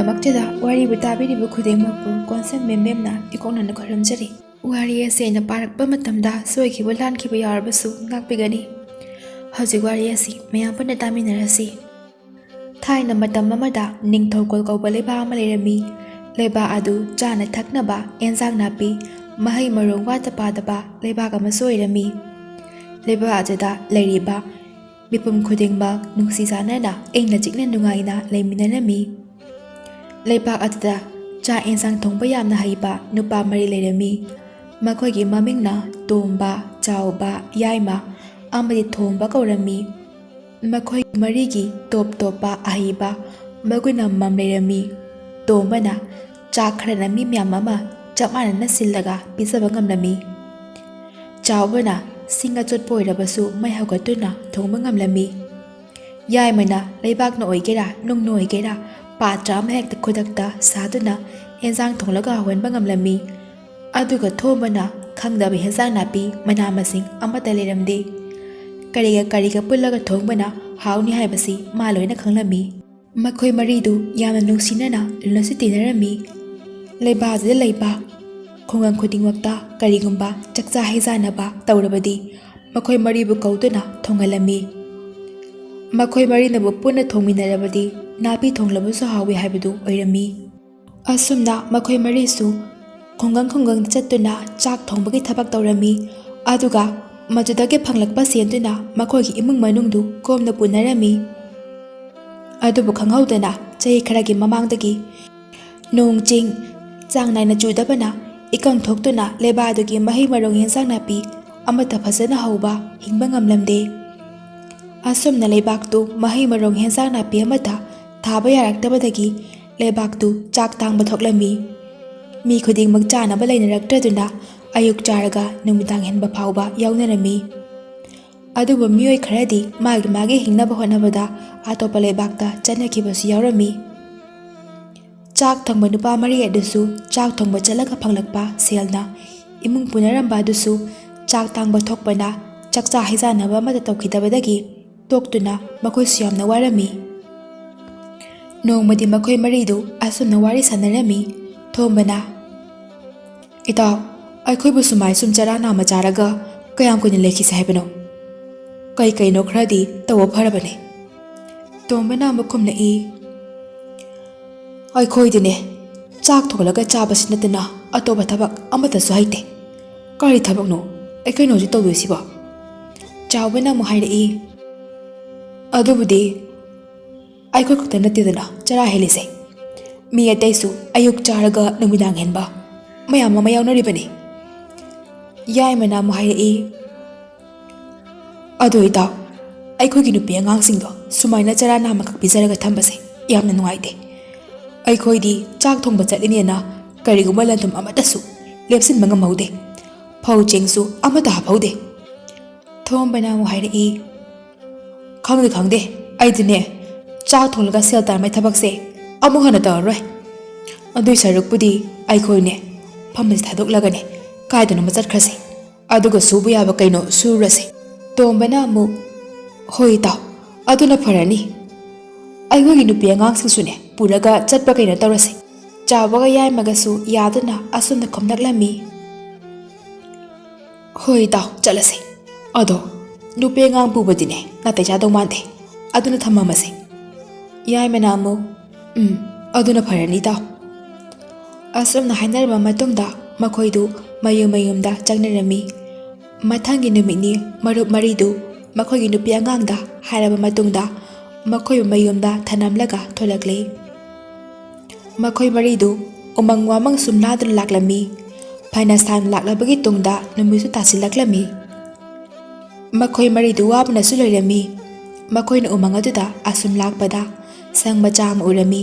ꯄꯨꯝꯅꯃꯛꯇꯨꯗ ꯋꯥꯔꯤꯕꯨ ꯇꯥꯕꯤꯔꯤꯕ ꯈꯨꯗꯤꯡꯃꯛꯄꯨ ꯀꯣꯟꯁꯦꯞ ꯃꯦꯝꯅ ꯏꯀꯣꯛꯅꯅ ꯈꯣꯏꯔꯝꯖꯔꯤ꯫ ꯋꯥꯔꯤ ꯑꯁꯤ ꯑꯩꯅ ꯄꯥꯔꯛꯄ ꯃꯇꯝꯗ ꯁꯣꯏꯈꯤꯕ ꯂꯥꯟꯈꯤꯕ ꯌꯥꯎꯔꯕꯁꯨ ꯉꯥꯛꯄꯤꯒꯅꯤ꯫ ꯍꯧꯖꯤꯛ ꯋꯥꯔꯤ ꯑꯁꯤ ꯃꯌꯥꯝ ꯄꯨꯟꯅ ꯇꯥꯃꯤꯟꯅꯔꯁꯤ꯫ ꯊꯥꯏꯅ ꯃꯇꯝ ꯑꯃꯗ ꯅꯤꯡꯊꯧꯀꯣꯜ ꯀꯧꯕ ꯂꯩꯕꯥꯛ ꯑꯃ ꯂꯩꯔꯝꯃꯤ꯫ ꯂꯩꯕꯥꯛ ꯑꯗꯨ ꯆꯥꯅ ꯊꯛꯅꯕ ꯑꯦꯟꯖꯥꯡ ꯅꯥꯄꯤ ꯃꯍꯩ ꯃꯔꯣꯡ ꯋꯥꯠꯇ ꯄꯥꯗꯕ ꯂꯩꯕꯥꯛ ꯑꯃꯁꯨ ꯑꯣꯏꯔꯝꯃꯤ꯫ ꯂꯩꯕꯥꯛ ꯑꯗꯨꯗ ꯂꯩꯔꯤꯕ ꯃꯤꯄꯨꯝ ꯈꯨꯗꯤꯡꯃꯛ ꯅꯨꯡꯁꯤ ꯆꯥꯟꯅꯅ ꯏꯪꯅ ꯆꯤꯛꯅ ꯅꯨꯡꯉꯥꯏꯅ ꯂꯩꯃꯤꯟꯅꯔꯝꯃꯤ꯫ ꯂꯩꯕꯥꯛ ꯑꯗꯨꯗ ꯆꯥꯛ ꯑꯦꯟꯖꯥꯡ ꯊꯣꯡꯕ ꯌꯥꯝꯅ ꯍꯩꯕ ꯅꯨꯄꯥ 4 ꯂꯩꯔꯝꯃꯤ꯫ ꯃꯈꯣꯏꯒꯤ ꯃꯃꯤꯡꯅ ꯇꯣꯝꯕ, ꯆꯥꯎꯕ, ꯌꯥꯏꯃ ꯑꯃꯗꯤ ꯊꯣꯝꯕ ꯀꯧꯔꯝꯃꯤ꯫ ꯃꯈꯣꯏ 4ꯒꯤ ꯇꯣꯞ ꯇꯣꯞꯄ ꯑꯍꯩꯕ ꯃꯒꯨꯟ ꯑꯃꯃꯝ ꯂꯩꯔꯝꯃꯤ꯫ ꯇꯣꯝꯕꯅ ꯆꯥꯛ ꯈꯔꯅ ꯃꯤ ꯃꯌꯥꯝ ꯑꯃ ꯆꯞ ꯃꯥꯟꯅꯅ ꯁꯤꯜꯂꯒ ꯄꯤꯖꯕ ꯉꯝꯂꯝꯃꯤ꯫ ꯆꯥꯎꯕꯅ ꯁꯤꯡ ꯑꯆꯣꯠꯄ ꯑꯣꯏꯔꯕꯁꯨ ꯃꯩ ꯍꯧꯒꯠꯇꯨꯅ ꯊꯣꯡꯕ ꯉꯝꯂꯝꯃꯤ꯫ ꯌꯥꯏꯃꯅ ꯂꯩꯕꯥꯛꯅ ꯑꯣꯏꯒꯦꯔꯥ ꯅꯨꯡꯅ ꯑꯣꯏꯒꯦꯔꯥ ꯄꯥꯇ꯭ꯔ ꯑꯃ ꯍꯦꯛꯇ ꯈꯨꯗꯛꯇ ꯁꯥꯗꯨꯅ ꯑꯦꯟꯖꯥꯡ ꯊꯣꯡꯂꯒ ꯍꯧꯍꯟꯕ ꯉꯝꯂꯝꯃꯤ꯫ ꯑꯗꯨꯒ ꯊꯣꯝꯕꯅ ꯈꯪꯗꯕ ꯍꯦꯟꯖꯥꯡ ꯅꯥꯄꯤ ꯃꯅꯥ ꯃꯁꯤꯡ ꯑꯃꯠꯇ ꯂꯩꯔꯝꯗꯦ꯫ ꯀꯔꯤꯒ ꯄꯨꯜꯂꯒ ꯊꯣꯡꯕꯅ ꯍꯥꯎꯅꯤ ꯍꯥꯏꯕꯁꯤ ꯃꯥ ꯂꯣꯏꯅ ꯈꯪꯂꯝꯃꯤ꯫ ꯃꯈꯣꯏ 4ꯗꯨ ꯌꯥꯝꯅ ꯅꯨꯡꯁꯤꯅꯅ ꯂꯨꯅꯁꯨ ꯇꯤꯟꯅꯔꯝꯃꯤ꯫ ꯂꯩꯕꯥꯛ ꯑꯗꯨꯗ ꯂꯩꯕ ꯈꯨꯡꯒꯪ ꯈꯨꯗꯤꯡꯃꯛꯇ ꯀꯔꯤꯒꯨꯝꯕ ꯆꯥꯛꯆꯥ ꯍꯩꯖꯥꯟꯅꯕ ꯇꯧꯔꯕꯗꯤ ꯃꯈꯣꯏ 4ꯕꯨ ꯀꯧꯗꯨꯅ ꯊꯣꯡꯍꯜꯂꯝꯃꯤ꯫ ꯃꯈꯣꯏ 4ꯅꯕꯨ ꯄꯨꯟꯅ ꯊꯣꯡꯃꯤꯟꯅꯔꯕꯗꯤ ꯅꯥꯄꯤ ꯊꯣꯡꯂꯕꯁꯨ ꯍꯥꯎꯏ ꯍꯥꯏꯕꯗꯨ ꯑꯣꯏꯔꯝꯃꯤ꯫ ꯑꯁꯨꯝꯅ ꯃꯈꯣꯏ 4ꯁꯨ ꯈꯨꯡꯒꯪꯗ ꯆꯠꯇꯨꯅ ꯆꯥꯛ ꯊꯣꯡꯕꯒꯤ ꯊꯕꯛ ꯇꯧꯔꯝꯃꯤ꯫ ꯑꯗꯨꯒ ꯃꯗꯨꯗꯒꯤ ꯐꯪꯂꯛꯄ ꯁꯦꯟꯗꯨꯅ ꯃꯈꯣꯏꯒꯤ ꯏꯃꯨꯡ ꯃꯅꯨꯡꯗꯨ ꯀꯣꯝꯅ ꯄꯨꯅꯔꯝꯃꯤ꯫ ꯑꯗꯨꯕꯨ ꯈꯪꯍꯧꯗꯅ ꯆꯍꯤ ꯈꯔꯒꯤ ꯃꯃꯥꯡꯗꯒꯤ ꯅꯣꯡ ꯆꯤꯡ ꯆꯥꯡ ꯅꯥꯏꯅ ꯆꯨꯗꯕꯅ ꯏꯀꯪ ꯊꯣꯛꯇꯨꯅ ꯂꯩꯕꯥꯛ ꯑꯗꯨꯒꯤ ꯃꯍꯩ ꯃꯔꯣꯡ ꯌꯦꯟꯖꯥꯡ ꯅꯥꯄꯤ ꯑꯃꯠꯇ ꯐꯖꯅ ꯍꯧꯕ ꯍꯤꯡꯕ ꯉꯝꯂꯝꯗꯦ꯫ ꯑꯁꯨꯝꯅ ꯂꯩꯕꯥꯛꯇꯨ ꯃꯍꯩ ꯃꯔꯣꯡ ꯌꯦꯟꯖꯥꯡ ꯅꯥꯄꯤ ꯑꯃꯠꯇ ꯊꯥꯕ ꯌꯥꯔꯛꯇꯕꯗꯒꯤ ꯂꯩꯕꯥꯛꯇꯨ ꯆꯥꯛ ꯇꯥꯡꯕ ꯊꯣꯛꯂꯝꯃꯤ꯫ ꯃꯤ ꯈꯨꯗꯤꯡꯃꯛ ꯆꯥꯅꯕ ꯂꯩꯅꯔꯛꯇ꯭ꯔꯗꯨꯅ ꯑꯌꯨꯛ ꯆꯥꯔꯒ ꯅꯨꯃꯤꯗꯥꯡ ꯍꯦꯟꯕ ꯐꯥꯎꯕ ꯌꯥꯎꯅꯔꯝꯃꯤ꯫ ꯑꯗꯨꯕꯨ ꯃꯤꯑꯣꯏ ꯈꯔꯗꯤ ꯃꯥꯒꯤ ꯍꯤꯡꯅꯕ ꯍꯣꯠꯅꯕꯗ ꯑꯇꯣꯞꯄ ꯂꯩꯕꯥꯛꯇ ꯆꯠꯅꯈꯤꯕꯁꯨ ꯌꯥꯎꯔꯝꯃꯤ꯫ ꯆꯥꯛ ꯊꯣꯡꯕ ꯅꯨꯄꯥ 4 ꯑꯗꯨꯁꯨ ꯆꯥꯛ ꯊꯣꯡꯕ ꯆꯠꯂꯒ ꯐꯪꯂꯛꯄ ꯁꯦꯜꯅ ꯏꯃꯨꯡ ꯄꯨꯅꯔꯝꯕ ꯑꯗꯨꯁꯨ ꯆꯥꯛ ꯇꯥꯡꯕ ꯊꯣꯛꯄꯅ ꯆꯥꯛꯆꯥ ꯍꯩꯖꯥꯟꯅꯕ ꯑꯃꯠꯇ ꯇꯧꯈꯤꯗꯕꯗꯒꯤ ꯇꯣꯛꯇꯨꯅ ꯃꯈꯣꯏꯁꯨ ꯌꯥꯝꯅ ꯋꯥꯔꯝꯃꯤ꯫ ꯅꯣꯡꯃꯗꯤ ꯃꯈꯣꯏ 4ꯗꯨ ꯑꯁꯨꯝꯅ ꯋꯥꯔꯤ ꯁꯥꯟꯅꯔꯝꯃꯤ꯫ ꯊꯣꯝꯕꯅ "ꯏꯇꯥꯎ, ꯑꯩꯈꯣꯏꯕꯨ ꯁꯨꯝ ꯆꯔꯥ ꯅꯥꯝꯃ ꯆꯥꯔꯒ ꯀꯌꯥꯝ ꯀꯨꯏꯅ ꯂꯩꯈꯤꯁꯦ ꯍꯥꯏꯕꯅꯣ? ꯀꯩꯅꯣ ꯈꯔꯗꯤ ꯇꯧꯕ ꯐꯔꯕꯅꯦ"꯫ ꯇꯣꯝꯕꯅ ꯑꯃꯨꯛ ꯈꯨꯝꯂꯛꯏ, "ꯑꯩꯈꯣꯏꯗꯤꯅꯦ ꯆꯥꯛ ꯊꯣꯡꯂꯒ ꯆꯥꯕꯁꯤ ꯅꯠꯇꯅ ꯑꯇꯣꯞꯄ ꯊꯕꯛ ꯑꯃꯠꯇꯁꯨ ꯍꯩꯇꯦ꯫ ꯀꯔꯤ ꯊꯕꯛꯅꯣ ꯑꯩꯈꯣꯏꯅ ꯍꯧꯖꯤꯛ ꯇꯧꯗꯣꯏꯁꯤꯕꯣ"꯫ ꯆꯥꯎꯕꯅ ꯑꯃꯨꯛ ꯍꯥꯏꯔꯛꯏ, "ꯑꯗꯨꯕꯨꯗꯤ ꯑꯩꯈꯣꯏ ꯈꯛꯇ ꯅꯠꯇꯦꯗꯅ ꯆꯔꯥ ꯍꯦꯜꯂꯤꯁꯦ꯫ ꯃꯤ ꯑꯇꯩꯁꯨ ꯑꯌꯨꯛ ꯆꯥꯔꯒ ꯅꯨꯃꯤꯗꯥꯡ ꯍꯦꯟꯕ ꯃꯌꯥꯝ ꯑꯃ ꯌꯥꯎꯅꯔꯤꯕꯅꯤ"꯫ ꯌꯥꯏꯃꯅ ꯑꯃꯨꯛ ꯍꯥꯏꯔꯛꯏ, "ꯑꯗꯣ ꯏꯇꯥꯎ, ꯑꯩꯈꯣꯏꯒꯤ ꯅꯨꯄꯤ ꯑꯉꯥꯡꯁꯤꯡꯗꯣ ꯁꯨꯃꯥꯏꯅ ꯆꯔꯥ ꯅꯥꯝꯃꯈꯛ ꯄꯤꯖꯔꯒ ꯊꯝꯕꯁꯦ ꯌꯥꯝꯅ ꯅꯨꯡꯉꯥꯏꯇꯦ꯫ ꯑꯩꯈꯣꯏꯗꯤ ꯆꯥꯛ ꯊꯣꯡꯕ ꯆꯠꯂꯤꯅꯦꯅ ꯀꯔꯤꯒꯨꯝꯕ ꯂꯟꯊꯨꯝ ꯑꯃꯠꯇꯁꯨ ꯂꯦꯞꯁꯤꯟꯕ ꯉꯝꯍꯧꯗꯦ꯫ ꯐꯧ ꯆꯦꯡꯁꯨ ꯑꯃꯠꯇ ꯍꯥꯞꯍꯧꯗꯦ"꯫ ꯊꯣꯝꯕꯅ ꯑꯃꯨꯛ ꯍꯥꯏꯔꯛꯏ, "ꯈꯪꯗꯦ ꯑꯩꯗꯤꯅꯦ ꯆꯥꯛ ꯊꯣꯡꯂꯒ ꯁꯦꯜ ꯇꯥꯟꯕꯩ ꯊꯕꯛꯁꯦ ꯑꯃꯨꯛ ꯍꯟꯅ ꯇꯧꯔꯔꯣꯏ꯫ ꯑꯗꯨꯏ ꯁꯔꯨꯛꯄꯨꯗꯤ ꯑꯩꯈꯣꯏꯅꯦ ꯐꯝꯕꯁꯦ ꯊꯥꯗꯣꯛꯂꯒꯅꯦ ꯀꯥꯏꯗꯅꯣꯃ ꯆꯠꯈ꯭ꯔꯁꯦ, ꯑꯗꯨꯒ ꯁꯨꯕ ꯌꯥꯕ ꯀꯩꯅꯣ ꯁꯨꯔꯨꯔꯁꯦ"꯫ ꯇꯣꯝꯕꯅ ꯑꯃꯨꯛ, "ꯍꯣꯏ ꯏꯇꯥꯎ, ꯑꯗꯨꯅ ꯐꯔꯅꯤ꯫ ꯑꯩꯈꯣꯏꯒꯤ ꯅꯨꯄꯤ ꯑꯉꯥꯡꯁꯤꯡꯁꯨꯅꯦ ꯄꯨꯔꯒ ꯆꯠꯄ ꯀꯩꯅꯣ ꯇꯧꯔꯁꯦ"꯫ ꯆꯥꯎꯕꯒ ꯌꯥꯏꯃꯒꯁꯨ ꯌꯥꯗꯨꯅ ꯑꯁꯨꯝꯅ ꯈꯨꯝꯂꯛꯂꯝꯃꯤ꯫ "ꯍꯣꯏ ꯏꯇꯥꯎ, ꯆꯠꯂꯁꯦ꯫ ꯑꯗꯣ ꯅꯨꯄꯤ ꯑꯉꯥꯡ ꯄꯨꯕꯗꯤꯅꯦ ꯅꯥꯇꯩ ꯆꯥꯗꯧ ꯃꯥꯟꯗꯦ, ꯑꯗꯨꯅ ꯊꯝꯃꯝꯃꯁꯦ"꯫ ꯌꯥꯏꯃꯅ ꯑꯃꯨꯛ, ꯑꯗꯨꯅ ꯐꯔꯅꯤ ꯏꯇꯥꯎ". ꯑꯁꯨꯝꯅ ꯍꯥꯏꯅꯔꯕ ꯃꯇꯨꯡꯗ ꯃꯈꯣꯏꯗꯨ ꯃꯌꯨꯝꯗ ꯆꯪꯅꯔꯝꯃꯤ꯫ ꯃꯊꯪꯒꯤ ꯅꯨꯃꯤꯠꯅꯤ ꯃꯔꯨꯞ 4ꯗꯨ ꯃꯈꯣꯏꯒꯤ ꯅꯨꯄꯤ ꯑꯉꯥꯡꯗ ꯍꯥꯏꯔꯕ ꯃꯇꯨꯡꯗ ꯃꯈꯣꯏꯕꯨ ꯃꯌꯨꯝꯗ ꯊꯅꯝꯂꯒ ꯊꯣꯛꯂꯛꯂꯤ꯫ ꯃꯈꯣꯏ 4ꯗꯨ ꯎꯃꯪ ꯋꯥꯃꯪ ꯁꯨꯝ ꯂꯥꯟꯗꯨꯅ ꯂꯥꯛꯂꯝꯃꯤ꯫ ꯐꯅ ꯁꯥꯡꯅ ꯂꯥꯛꯂꯕꯒꯤ ꯇꯨꯡꯗ ꯅꯨꯃꯤꯠꯁꯨ ꯇꯥꯁꯤꯜꯂꯛꯂꯝꯃꯤ꯫ ꯃꯈꯣꯏ 4ꯗꯨ ꯋꯥꯕꯅꯁꯨ ꯂꯣꯏꯔꯝꯃꯤ꯫ ꯃꯈꯣꯏꯅ ꯎꯃꯪ ꯑꯗꯨꯗ ꯑꯁꯨꯝ ꯂꯥꯛꯄꯗ ꯁꯪ ꯃꯆꯥ ꯑꯃ ꯎꯔꯝꯃꯤ꯫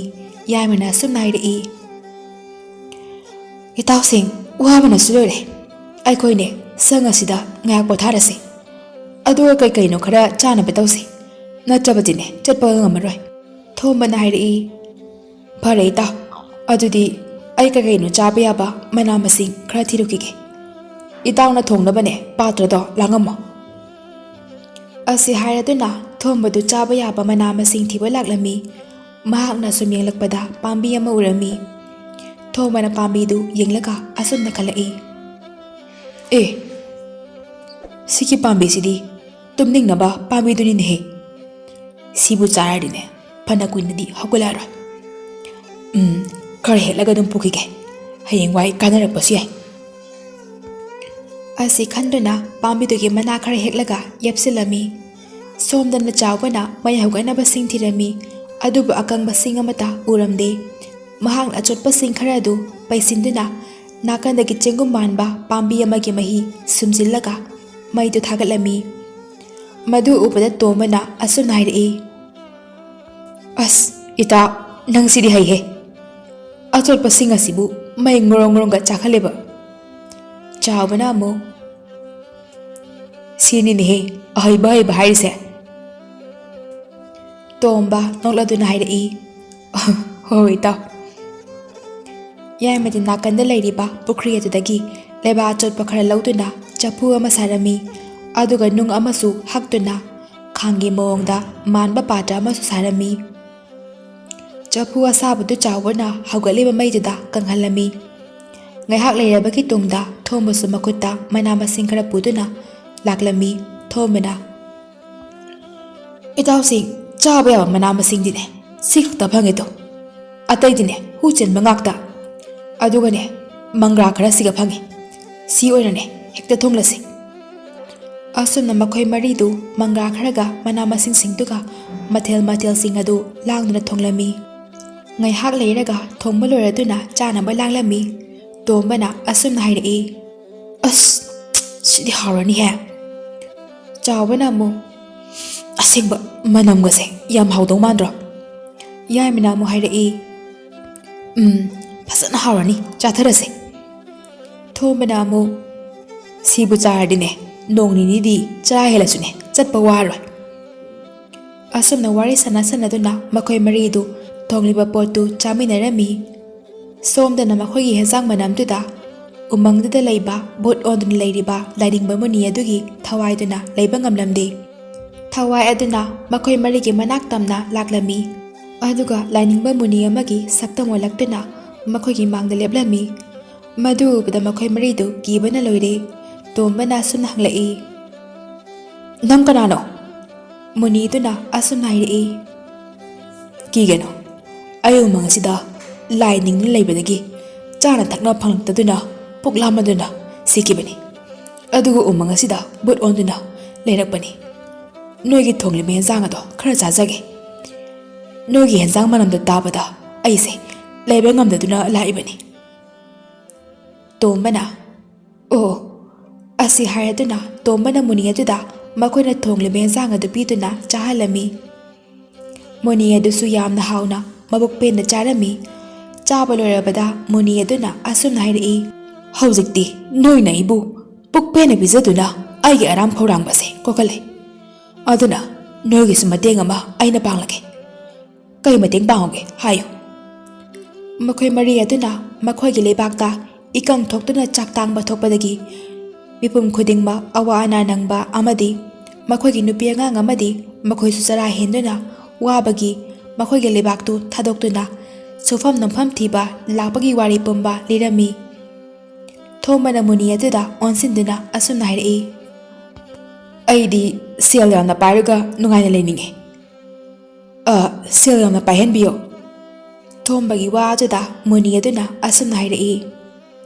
ꯌꯥꯏꯃꯅ ꯑꯁꯨꯝꯅ ꯍꯥꯏꯔꯛꯏ, "ꯏꯇꯥꯎꯁꯤꯡ, ꯋꯥꯕꯅꯁꯨ ꯂꯣꯏꯔꯦ꯫ ꯑꯩꯈꯣꯏꯅꯦ ꯁꯪ ꯑꯁꯤꯗ ꯉꯥꯏꯍꯥꯛ ꯄꯣꯊꯥꯔꯁꯤ, ꯑꯗꯨꯒ ꯀꯩꯅꯣ ꯈꯔ ꯆꯥꯅꯕ ꯇꯧꯁꯤ, ꯅꯠꯇ꯭ꯔꯕꯗꯤꯅꯦ ꯆꯠꯄꯒ ꯉꯝꯃꯔꯣꯏ"꯫ ꯊꯣꯝꯕꯅ ꯍꯥꯏꯔꯛꯏ, "ꯐꯔꯦ ꯏꯇꯥꯎ, ꯑꯗꯨꯗꯤ ꯑꯩ ꯀꯩꯅꯣ ꯆꯥꯕ ꯌꯥꯕ ꯃꯅꯥ ꯃꯁꯤꯡ ꯈꯔ ꯊꯤꯔꯨꯈꯤꯒꯦ꯫ ꯏꯇꯥꯎꯅ ꯊꯣꯡꯅꯕꯅꯦ ꯄꯥꯇ꯭ꯔꯗꯣ ꯂꯥꯡꯉꯝꯃꯣ"꯫ ꯑꯁꯤ ꯍꯥꯏꯔꯗꯨꯅ ꯊꯣꯝꯕꯗꯨ ꯆꯥꯕ ꯌꯥꯕ ꯃꯅꯥ ꯃꯁꯤꯡ ꯊꯤꯕ ꯂꯥꯛꯂꯝꯃꯤ꯫ ꯃꯍꯥꯛꯅ ꯁꯨꯝ ꯌꯦꯡꯂꯛꯄꯗ ꯄꯥꯝꯕꯤ ꯑꯃ ꯎꯔꯝꯃꯤ꯫ ꯊꯣꯝꯕꯅ ꯄꯥꯝꯕꯤꯗꯨ ꯌꯦꯡꯂꯒ ꯑꯁꯨꯝꯅ ꯈꯜꯂꯛꯏ, ꯑꯦ, ꯁꯤꯒꯤ ꯄꯥꯝꯕꯤꯁꯤꯗꯤ ꯇꯨꯝꯅꯤꯡꯅꯕ ꯄꯥꯝꯕꯤꯗꯨꯅꯤꯅꯦꯍꯦ꯫ ꯁꯤꯕꯨ ꯆꯥꯔꯗꯤꯅꯦ ꯐꯅ ꯀꯨꯏꯅꯗꯤ ꯍꯧꯒꯠꯂꯛꯑꯔꯣꯏ꯫ ꯈꯔ ꯍꯦꯛꯂꯒ ꯑꯗꯨꯝ ꯄꯨꯈꯤꯒꯦ, ꯍꯌꯦꯡꯋꯥꯏ ꯀꯥꯟꯅꯔꯛꯄꯁꯨ ꯌꯥꯏ꯫ ꯑꯁꯤ ꯈꯟꯗꯨꯅ ꯄꯥꯝꯕꯤꯗꯨꯒꯤ ꯃꯅꯥ ꯈꯔ ꯍꯦꯛꯂꯒ ꯌꯦꯞꯁꯤꯜꯂꯝꯃꯤ꯫ ꯁꯣꯝꯗꯅ ꯆꯥꯎꯕꯅ ꯃꯩ ꯍꯧꯒꯠꯅꯕ ꯁꯤꯡ ꯊꯤꯔꯝꯃꯤ, ꯑꯗꯨꯕꯨ ꯑꯀꯪꯕ ꯁꯤꯡ ꯑꯃꯠꯇ ꯎꯔꯝꯗꯦ꯫ ꯃꯍꯥꯛꯅ ꯑꯆꯣꯠꯄ ꯁꯤꯡ ꯈꯔ ꯑꯗꯨ ꯄꯩꯁꯤꯟꯗꯨꯅ ꯅꯥꯀꯟꯗꯒꯤ ꯆꯦꯡꯒꯨꯝ ꯃꯥꯟꯕ ꯄꯥꯝꯕꯤ ꯑꯃꯒꯤ ꯃꯍꯤ ꯁꯨꯝꯖꯤꯜꯂꯒ ꯃꯩꯗꯨ ꯊꯥꯒꯠꯂꯝꯃꯤ꯫ ꯃꯗꯨ ꯎꯕꯗ ꯇꯣꯝꯕꯅ ꯑꯁꯨꯝꯅ ꯍꯥꯏꯔꯛꯏ, ꯑꯁ ꯏꯇꯥꯎ, ꯅꯪꯁꯤꯗꯤ ꯍꯩꯍꯦ, ꯑꯆꯣꯠꯄ ꯁꯤꯡ ꯑꯁꯤꯕꯨ ꯃꯩ ꯉꯣꯔꯣꯡ ꯉꯣꯔꯣꯡꯒ ꯆꯥꯛꯍꯜꯂꯦꯕ꯫ ꯆꯥꯎꯕꯅ ꯑꯃꯨꯛ, ꯁꯤꯅꯤꯅꯦꯍꯦ ꯑꯍꯩꯕ ꯍꯥꯏꯔꯤꯁꯦ꯫ ꯇꯣꯝꯕ ꯅꯣꯛꯂꯗꯨꯅ ꯍꯥꯏꯔꯛꯏ, ꯍꯣꯏ ꯏꯇꯥꯎ꯫ ꯌꯥꯏꯃꯗꯤ ꯅꯥꯀꯟꯗ ꯂꯩꯔꯤꯕ ꯄꯨꯈ꯭ꯔꯤ ꯑꯗꯨꯗꯒꯤ ꯂꯩꯕꯥꯛ ꯑꯆꯣꯠꯄ ꯈꯔ ꯂꯧꯗꯨꯅ ꯆꯐꯨ ꯑꯃ ꯁꯥꯔꯝꯃꯤ, ꯑꯗꯨꯒ ꯅꯨꯡ ꯑꯃꯁꯨ ꯍꯛꯇꯨꯅ ꯈꯥꯡꯒꯤ ꯃꯑꯣꯡꯗ ꯃꯥꯟꯕ ꯄꯥꯇ꯭ꯔ ꯑꯃꯁꯨ ꯁꯥꯔꯝꯃꯤ꯫ ꯆꯐꯨ ꯑꯁꯥꯕꯗꯨ ꯆꯥꯎꯕꯅ ꯍꯧꯒꯠꯂꯤꯕ ꯃꯩꯗꯨꯗ ꯀꯪꯍꯜꯂꯝꯃꯤ꯫ ꯉꯥꯏꯍꯥꯛ ꯂꯩꯔꯕꯒꯤ ꯇꯨꯡꯗ ꯊꯣꯝꯕꯁꯨ ꯃꯈꯨꯠꯇ ꯃꯅꯥ ꯃꯁꯤꯡ ꯈꯔ ꯄꯨꯗꯨꯅ ꯂꯥꯛꯂꯝꯃꯤ꯫ ꯊꯣꯝꯕꯅ, ꯏꯇꯥꯎꯁꯤꯡ, ꯆꯥꯕ ꯌꯥꯕ ꯃꯅꯥ ꯃꯁꯤꯡꯗꯤꯅꯦ ꯁꯤ ꯈꯛꯇ ꯐꯪꯉꯦꯗꯣ, ꯑꯇꯩꯗꯤꯅꯦ ꯍꯨ ꯆꯦꯟꯕ ꯉꯥꯛꯇ, ꯑꯗꯨꯒꯅꯦ ꯃꯪꯒ꯭ꯔꯥ ꯈꯔ ꯁꯤꯒ ꯐꯪꯉꯤ, ꯁꯤ ꯑꯣꯏꯅꯅꯦ ꯍꯦꯛꯇ ꯊꯣꯡꯂꯁꯤ꯫ ꯑꯁꯨꯝꯅ ꯃꯈꯣꯏ ꯃꯔꯤꯗꯨ ꯃꯪꯒ꯭ꯔꯥ ꯈꯔꯒ ꯃꯅꯥ ꯃꯁꯤꯡꯁꯤꯡꯗꯨꯒ ꯃꯊꯦꯜ ꯃꯊꯦꯜꯁꯤꯡ ꯑꯗꯨ ꯂꯥꯡꯗꯨꯅ ꯊꯣꯡꯂꯝꯃꯤ꯫ ꯉꯥꯏꯍꯥꯛ ꯂꯩꯔꯒ ꯊꯣꯡꯕ ꯂꯣꯏꯔꯗꯨꯅ ꯆꯥꯅꯕ ꯂꯥꯡꯂꯝꯃꯤ꯫ ꯇꯣꯝꯕꯅ ꯑꯁꯨꯝꯅ ꯍꯥꯏꯔꯛꯏ, ꯑꯁ, ꯁꯤꯗꯤ ꯍꯥꯎꯔꯅꯤꯍꯦ꯫ ꯆꯥꯎꯕꯅ ꯑꯃꯨꯛ, ꯑꯁꯦꯡꯕ ꯃꯅꯝꯒꯁꯦ ꯌꯥꯝ ꯍꯥꯎꯗꯧ ꯃꯥꯟꯗ꯭ꯔꯣ? ꯌꯥꯏꯃꯅ ꯑꯃꯨꯛ ꯍꯥꯏꯔꯛꯏ, ꯐꯖꯅ ꯍꯥꯎꯔꯅꯤ, ꯆꯥꯊꯔꯁꯦ꯫ ꯊꯣꯝꯕꯅ ꯑꯃꯨꯛ, ꯁꯤꯕꯨ ꯆꯥꯔꯗꯤꯅꯦ ꯅꯣꯡ ꯅꯤꯅꯤꯗꯤ ꯆꯔꯥ ꯍꯦꯜꯂꯁꯨꯅꯦ ꯆꯠꯄ ꯋꯥꯔꯣꯏ꯫ ꯑꯁꯨꯝꯅ ꯋꯥꯔꯤ ꯁꯥꯟꯅꯗꯨꯅ ꯃꯈꯣꯏ ꯃꯔꯤꯗꯨ ꯊꯣꯡꯂꯤꯕ ꯄꯣꯠꯇꯨ ꯆꯥꯃꯤꯟꯅꯔꯝꯃꯤ꯫ ꯁꯣꯝꯗꯅ ꯃꯈꯣꯏꯒꯤ ꯍꯦꯟꯖꯥꯡ ꯃꯅꯝꯗꯨꯗ ꯎꯃꯪꯗꯨꯗ ꯂꯩꯕ ꯚꯨꯠ ꯑꯣꯟꯗꯨꯅ ꯂꯩꯔꯤꯕ ꯂꯥꯏꯅꯤꯡꯕ ꯃꯨꯅꯤ ꯑꯗꯨꯒꯤ ꯊꯋꯥꯏꯗꯨꯅ ꯂꯩꯕ ꯉꯝꯂꯝꯗꯦ꯫ ꯊꯋꯥꯏ ꯑꯗꯨꯅ ꯃꯈꯣꯏ ꯃꯔꯤꯒꯤ ꯃꯅꯥꯛ ꯇꯝꯅ ꯂꯥꯛꯂꯝꯃꯤ, ꯑꯗꯨꯒ ꯂꯥꯏꯅꯤꯡꯕ ꯃꯨꯅꯤ ꯑꯃꯒꯤ ꯁꯛꯇꯝ ꯑꯣꯜꯂꯛꯇꯨꯅ ꯃꯈꯣꯏꯒꯤ ꯃꯥꯡꯗ ꯂꯦꯞꯂꯝꯃꯤ꯫ ꯃꯗꯨ ꯎꯕꯗ ꯃꯈꯣꯏ ꯃꯔꯤꯗꯨ ꯀꯤꯕꯅ ꯂꯣꯏꯔꯦ꯫ ꯇꯣꯝꯕꯅ ꯑꯁꯨꯝꯅ ꯍꯪꯂꯛꯏ, ꯅꯪ ꯀꯅꯥꯅꯣ? ꯃꯨꯅꯤꯗꯨꯅ ꯑꯁꯨꯝꯅ ꯍꯥꯏꯔꯛꯏ, ꯀꯤꯒꯅꯨ, ꯑꯩ ꯎꯃꯪ ꯑꯁꯤꯗ ꯂꯥꯏ ꯅꯤꯡꯗꯨꯅ ꯂꯩꯕꯗꯒꯤ ꯆꯥꯅ ꯊꯛꯅ ꯐꯪꯂꯛꯇꯗꯨꯅ ꯄꯨꯛ ꯂꯥꯝꯃꯗꯨꯅ ꯁꯤꯈꯤꯕꯅꯤ, ꯑꯗꯨꯒ ꯎꯃꯪ ꯑꯁꯤꯗ ꯚꯨꯠ ꯑꯣꯟꯗꯨꯅ ꯂꯩꯔꯛꯄꯅꯤ꯫ ꯅꯣꯏꯒꯤ ꯊꯣꯡꯂꯤꯕ ꯍꯦꯟꯖꯥꯡ ꯑꯗꯣ ꯈꯔ ꯆꯥꯖꯒꯦ꯫ ꯅꯣꯏꯒꯤ ꯍꯦꯟꯖꯥꯡ ꯃꯅꯝꯗꯣ ꯇꯥꯕꯗ ꯑꯩꯁꯦ ꯂꯩꯕ ꯉꯝꯗꯗꯨꯅ ꯂꯥꯛꯏꯕꯅꯤ꯫ ꯇꯣꯝꯕꯅ, ꯑꯣ, ꯑꯁꯤ ꯍꯥꯏꯔꯗꯨꯅ ꯇꯣꯝꯕꯅ ꯃꯨꯅꯤ ꯑꯗꯨꯗ ꯃꯈꯣꯏꯅ ꯊꯣꯡꯂꯤꯕ ꯍꯦꯟꯖꯥꯡ ꯑꯗꯨ ꯄꯤꯗꯨꯅ ꯆꯥꯍꯜꯂꯝꯃꯤ꯫ ꯃꯨꯅꯤ ꯑꯗꯨꯁꯨ ꯌꯥꯝꯅ ꯍꯥꯎꯅ ꯃꯕꯨꯛ ꯄꯦꯟꯅ ꯆꯥꯔꯝꯃꯤ꯫ ꯆꯥꯕ ꯂꯣꯏꯔꯕꯗ ꯃꯨꯅꯤ ꯑꯗꯨꯅ ꯑꯁꯨꯝꯅ ꯍꯥꯏꯔꯛꯏ, ꯍꯧꯖꯤꯛꯇꯤ ꯅꯣꯏꯅ ꯑꯩꯕꯨ ꯄꯨꯛ ꯄꯦꯟꯅ ꯄꯤꯖꯗꯨꯅ ꯑꯩꯒꯤ ꯑꯔꯥꯝ ꯈꯧꯔꯥꯡꯕꯁꯦ ꯀꯣꯛꯍꯜꯂꯦ, ꯑꯗꯨꯅ ꯅꯣꯏꯒꯤꯁꯨ ꯃꯇꯦꯡ ꯑꯃ ꯑꯩꯅ ꯄꯥꯡꯂꯒꯦ꯫ ꯀꯩ ꯃꯇꯦꯡ ꯄꯥꯡꯉꯨꯒꯦ ꯍꯥꯏꯌꯨ꯫ ꯃꯈꯣꯏ ꯃꯔꯤ ꯑꯗꯨꯅ ꯃꯈꯣꯏꯒꯤ ꯂꯩꯕꯥꯛꯇ ꯏꯀꯪ ꯊꯣꯛꯇꯨꯅ ꯆꯥꯛ ꯇꯥꯡꯕ ꯊꯣꯛꯄꯗꯒꯤ ꯃꯤꯄꯨꯝ ꯈꯨꯗꯤꯡꯃꯛ ꯑꯋꯥ ꯑꯅꯥ ꯅꯪꯕ ꯑꯃꯗꯤ ꯃꯈꯣꯏꯒꯤ ꯅꯨꯄꯤ ꯑꯉꯥꯡ ꯑꯃꯗꯤ ꯃꯈꯣꯏꯁꯨ ꯆꯔꯥ ꯍꯦꯟꯗꯨꯅ ꯋꯥꯕꯒꯤ ꯃꯈꯣꯏꯒꯤ ꯂꯩꯕꯥꯛꯇꯨ ꯊꯥꯗꯣꯛꯇꯨꯅ ꯁꯨꯐꯝ ꯅꯣꯝꯐꯝ ꯊꯤꯕ ꯂꯥꯛꯄꯒꯤ ꯋꯥꯔꯤ ꯄꯨꯝꯕ ꯂꯤꯔꯝꯃꯤ꯫ ꯊꯣꯝꯕꯅ ꯃꯨꯅꯤ ꯑꯗꯨꯗ ꯑꯣꯟꯁꯤꯟꯗꯨꯅ ꯑꯁꯨꯝꯅ ꯍꯥꯏꯔꯛꯏ, ꯑꯩꯗꯤ ꯁꯦꯜ ꯌꯥꯝꯅ ꯄꯥꯏꯔꯒ ꯅꯨꯡꯉꯥꯏꯅ ꯂꯩꯅꯤꯡꯉꯦ, ꯁꯦꯜ ꯌꯥꯝꯅ ꯄꯥꯏꯍꯟꯕꯤꯌꯣ꯫ ꯊꯣꯝꯕꯒꯤ ꯋꯥ ꯑꯗꯨꯗ ꯃꯨꯅꯤ ꯑꯗꯨꯅ ꯑꯁꯨꯝꯅ ꯍꯥꯏꯔꯛꯏ,